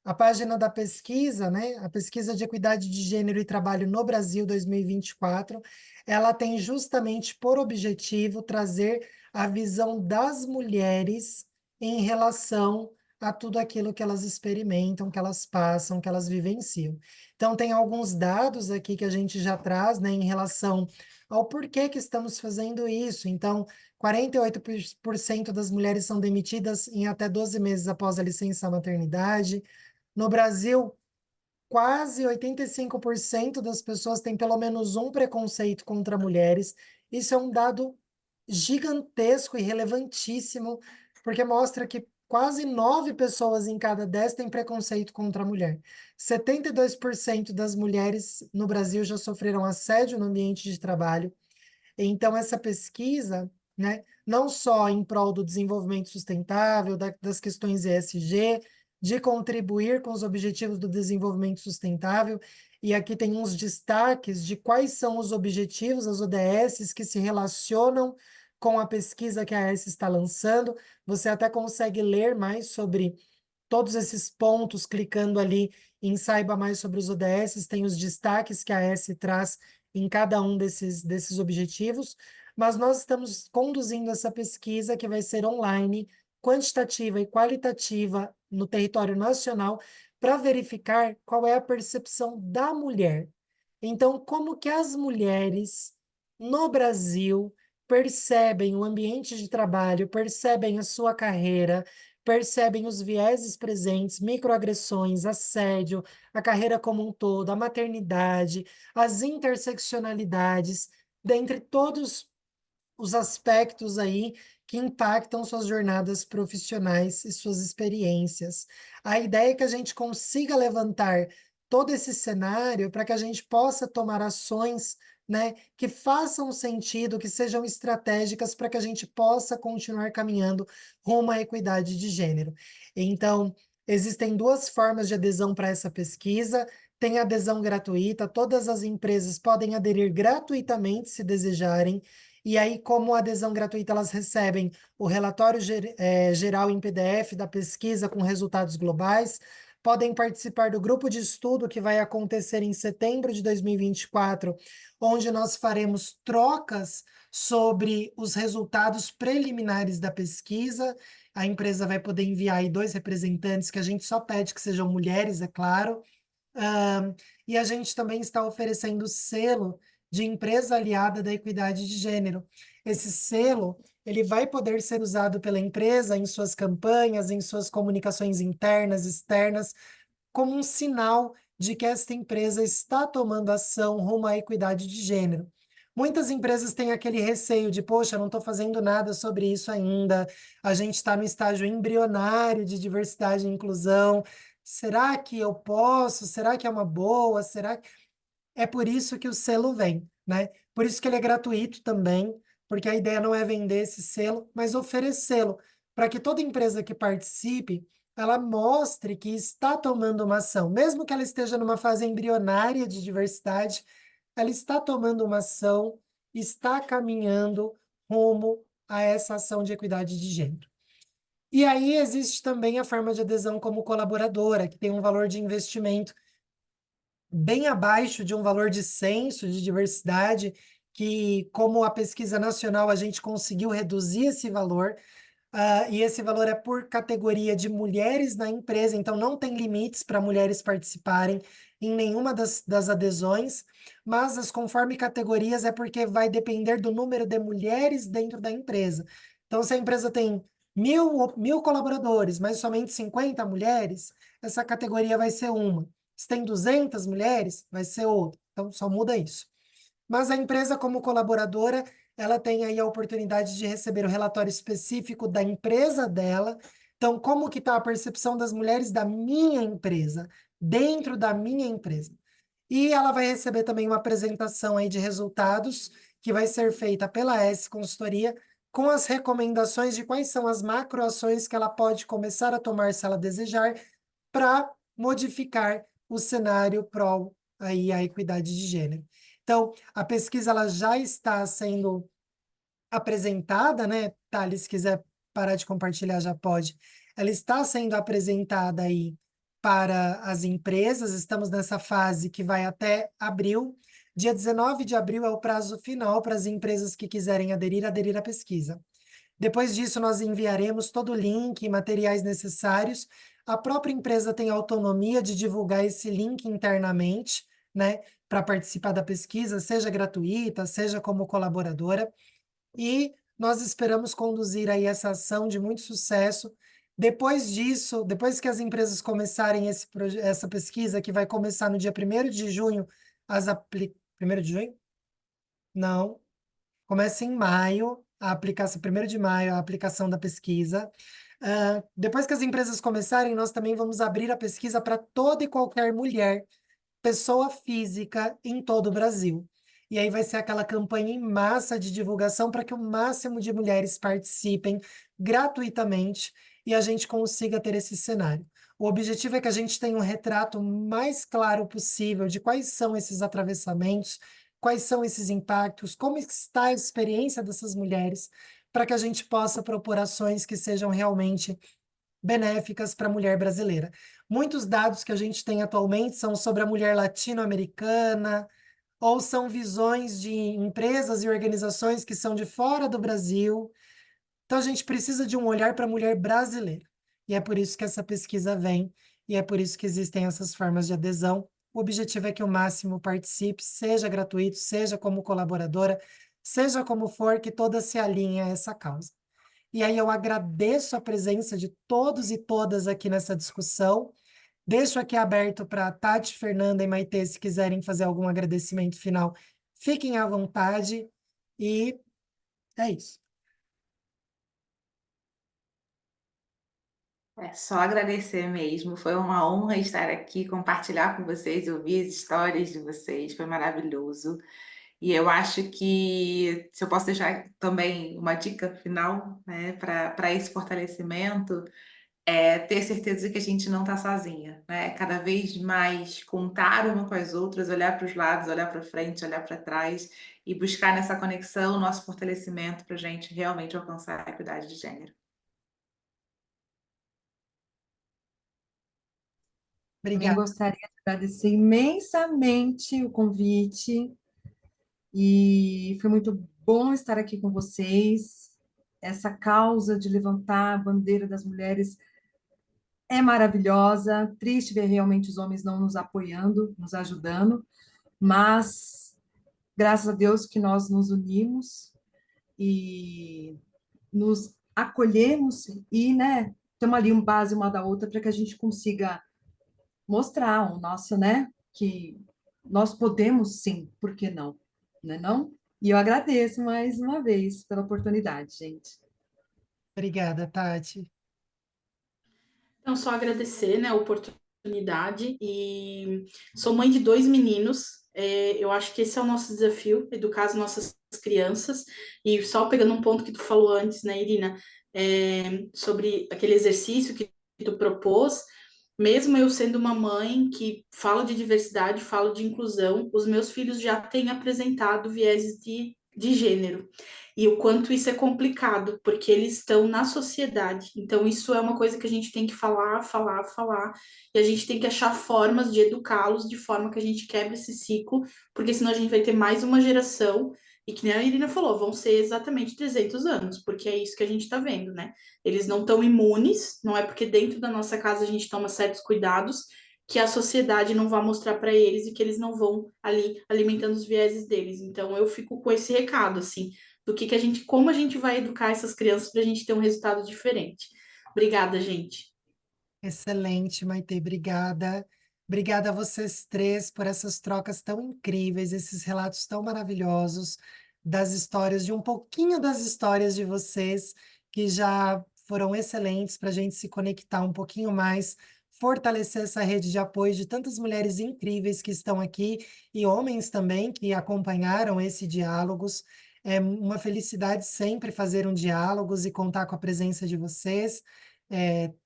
A página da pesquisa, né? A pesquisa de equidade de gênero e trabalho no Brasil 2024, ela tem justamente por objetivo trazer a visão das mulheres em relação a tudo aquilo que elas experimentam, que elas passam, que elas vivenciam. Então, tem alguns dados aqui que a gente já traz, né, em relação ao porquê que estamos fazendo isso. Então, 48% das mulheres são demitidas em até 12 meses após a licença maternidade. No Brasil, quase 85% das pessoas têm pelo menos um preconceito contra mulheres. Isso é um dado gigantesco e relevantíssimo, porque mostra que quase 9 pessoas em cada 10 têm preconceito contra a mulher. 72% das mulheres no Brasil já sofreram assédio no ambiente de trabalho. Então, essa pesquisa, né, não só em prol do desenvolvimento sustentável, das questões ESG, de contribuir com os objetivos do desenvolvimento sustentável, e aqui tem uns destaques de quais são os objetivos, as ODSs, que se relacionam com a pesquisa que a AES está lançando. Você até consegue ler mais sobre todos esses pontos, clicando ali em Saiba Mais sobre os ODS, tem os destaques que a S traz em cada um desses objetivos, mas nós estamos conduzindo essa pesquisa que vai ser online, quantitativa e qualitativa no território nacional, para verificar qual é a percepção da mulher. Então, como que as mulheres no Brasil percebem o ambiente de trabalho, percebem a sua carreira, percebem os vieses presentes, microagressões, assédio, a carreira como um todo, a maternidade, as interseccionalidades, dentre todos os aspectos aí que impactam suas jornadas profissionais e suas experiências. A ideia é que a gente consiga levantar todo esse cenário para que a gente possa tomar ações, né, que façam sentido, que sejam estratégicas para que a gente possa continuar caminhando rumo à equidade de gênero. Então, existem duas formas de adesão para essa pesquisa. Tem adesão gratuita, todas as empresas podem aderir gratuitamente se desejarem. E aí, como adesão gratuita, elas recebem o relatório geral em PDF da pesquisa com resultados globais, podem participar do grupo de estudo que vai acontecer em setembro de 2024, onde nós faremos trocas sobre os resultados preliminares da pesquisa. A empresa vai poder enviar aí 2 representantes, que a gente só pede que sejam mulheres, é claro. E a gente também está oferecendo o selo de empresa aliada da equidade de gênero. Esse selo, ele vai poder ser usado pela empresa em suas campanhas, em suas comunicações internas, externas, como um sinal de que esta empresa está tomando ação rumo à equidade de gênero. Muitas empresas têm aquele receio de, poxa, eu não estou fazendo nada sobre isso ainda, a gente está no estágio embrionário de diversidade e inclusão, será que eu posso? Será que é uma boa? Será que... É por isso que o selo vem, né? Por isso que ele é gratuito também, porque a ideia não é vender esse selo, mas oferecê-lo, para que toda empresa que participe ela mostre que está tomando uma ação, mesmo que ela esteja numa fase embrionária de diversidade, ela está tomando uma ação, está caminhando rumo a essa ação de equidade de gênero. E aí existe também a forma de adesão como colaboradora, que tem um valor de investimento bem abaixo de um valor de censo de diversidade, que, como a pesquisa nacional, a gente conseguiu reduzir esse valor, e esse valor é por categoria de mulheres na empresa, então não tem limites para mulheres participarem em nenhuma das adesões, mas conforme categorias é porque vai depender do número de mulheres dentro da empresa. Então, se a empresa tem 1.000 colaboradores, mas somente 50 mulheres, essa categoria vai ser uma. Se tem 200 mulheres, vai ser outra. Então, só muda isso. Mas a empresa, como colaboradora, ela tem aí a oportunidade de receber o relatório específico da empresa dela. Então, como que está a percepção das mulheres da minha empresa, dentro da minha empresa? E ela vai receber também uma apresentação aí de resultados, que vai ser feita pela S Consultoria, com as recomendações de quais são as macroações que ela pode começar a tomar, se ela desejar, para modificar o cenário pró aí a equidade de gênero. Então, a pesquisa ela já está sendo apresentada, né? Thales, se quiser parar de compartilhar, já pode. Ela está sendo apresentada aí para as empresas, estamos nessa fase que vai até abril. Dia 19 de abril é o prazo final para as empresas que quiserem aderir à pesquisa. Depois disso, nós enviaremos todo o link e materiais necessários. A própria empresa tem autonomia de divulgar esse link internamente, né, para participar da pesquisa, seja gratuita, seja como colaboradora. E nós esperamos conduzir aí essa ação de muito sucesso. Depois disso, depois que as empresas começarem essa pesquisa, que vai começar no dia 1º de junho, 1º de junho? Não. Começa em maio, a aplicação, 1º de maio, a aplicação da pesquisa. Depois que as empresas começarem, nós também vamos abrir a pesquisa para toda e qualquer mulher, pessoa física, em todo o Brasil. E aí vai ser aquela campanha em massa de divulgação para que o máximo de mulheres participem gratuitamente e a gente consiga ter esse cenário. O objetivo é que a gente tenha um retrato mais claro possível de quais são esses atravessamentos, quais são esses impactos, como está a experiência dessas mulheres, para que a gente possa propor ações que sejam realmente benéficas para a mulher brasileira. Muitos dados que a gente tem atualmente são sobre a mulher latino-americana, ou são visões de empresas e organizações que são de fora do Brasil. Então, a gente precisa de um olhar para a mulher brasileira. E é por isso que essa pesquisa vem, e é por isso que existem essas formas de adesão. O objetivo é que o máximo participe, seja gratuito, seja como colaboradora, seja como for, que todas se alinhem a essa causa. E aí eu agradeço a presença de todos e todas aqui nessa discussão. Deixo aqui aberto para Tati, Fernanda e Maitê, se quiserem fazer algum agradecimento final, fiquem à vontade. E é isso. É só agradecer mesmo. Foi uma honra estar aqui, compartilhar com vocês, ouvir as histórias de vocês. Foi maravilhoso. E eu acho que, se eu posso deixar também uma dica final, né, para esse fortalecimento, é ter certeza que a gente não está sozinha, né? Cada vez mais contar uma com as outras, olhar para os lados, olhar para frente, olhar para trás e buscar nessa conexão o nosso fortalecimento para a gente realmente alcançar a equidade de gênero. Também Obrigada. gostaria de agradecer imensamente o convite e foi muito bom estar aqui com vocês. Essa causa de levantar a bandeira das mulheres é maravilhosa. Triste ver realmente os homens não nos apoiando, nos ajudando, mas graças a Deus que nós nos unimos e nos acolhemos e, né, estamos ali um base uma da outra para que a gente consiga mostrar o nosso, né, que nós podemos sim, por que não, né, não? E eu agradeço mais uma vez pela oportunidade, gente. Obrigada, Tati. Então, só agradecer, né, a oportunidade e sou mãe de 2 meninos. Eu acho que esse é o nosso desafio, educar as nossas crianças. E só pegando um ponto que tu falou antes, né, Irina, sobre aquele exercício que propôs, mesmo eu sendo uma mãe que fala de diversidade, fala de inclusão, os meus filhos já têm apresentado vieses de gênero. E o quanto isso é complicado, porque eles estão na sociedade. Então, isso é uma coisa que a gente tem que falar, falar, falar. E a gente tem que achar formas de educá-los de forma que a gente quebre esse ciclo, porque senão a gente vai ter mais uma geração. E que nem a Irina falou, vão ser exatamente 300 anos, porque é isso que a gente está vendo, né? Eles não estão imunes, não é porque dentro da nossa casa a gente toma certos cuidados que a sociedade não vai mostrar para eles e que eles não vão ali alimentando os vieses deles. Então eu fico com esse recado assim, do que a gente, como a gente vai educar essas crianças para a gente ter um resultado diferente. Obrigada, gente. Excelente, Maitê, obrigada. Obrigada a vocês três por essas trocas tão incríveis, esses relatos tão maravilhosos das histórias, de um pouquinho das histórias de vocês, que já foram excelentes para a gente se conectar um pouquinho mais, fortalecer essa rede de apoio de tantas mulheres incríveis que estão aqui e homens também que acompanharam esse diálogos. É uma felicidade sempre fazer um diálogos e contar com a presença de vocês,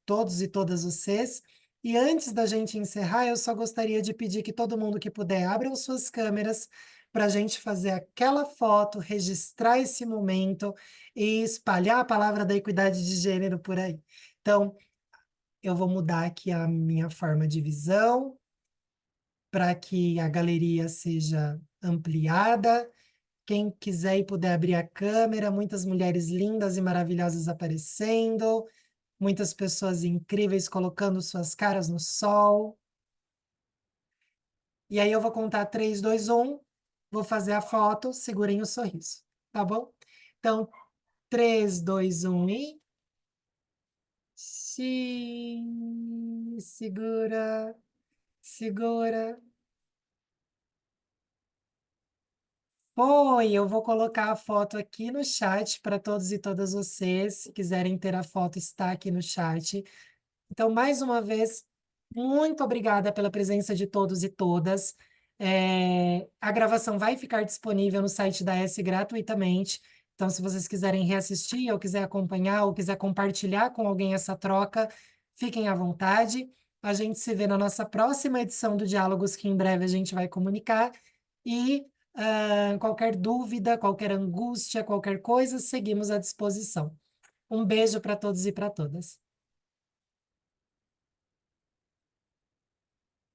todos e todas vocês. E antes da gente encerrar, eu só gostaria de pedir que todo mundo que puder abram suas câmeras para a gente fazer aquela foto, registrar esse momento e espalhar a palavra da equidade de gênero por aí. Então, eu vou mudar aqui a minha forma de visão para que a galeria seja ampliada. Quem quiser e puder abrir a câmera, muitas mulheres lindas e maravilhosas aparecendo, muitas pessoas incríveis colocando suas caras no sol. E aí eu vou contar 3, 2, 1, vou fazer a foto, segurem o sorriso, tá bom? Então, 3, 2, 1 e... Sim, segura, segura. Foi, eu vou colocar a foto aqui no chat para todos e todas vocês. Se quiserem ter a foto, está aqui no chat. Então, mais uma vez, muito obrigada pela presença de todos e todas. A gravação vai ficar disponível no site da S gratuitamente. Então, se vocês quiserem reassistir, ou quiser acompanhar, ou quiser compartilhar com alguém essa troca, fiquem à vontade. A gente se vê na nossa próxima edição do Diálogos, que em breve a gente vai comunicar. E qualquer dúvida, qualquer angústia, qualquer coisa, seguimos à disposição. Um beijo para todos e para todas.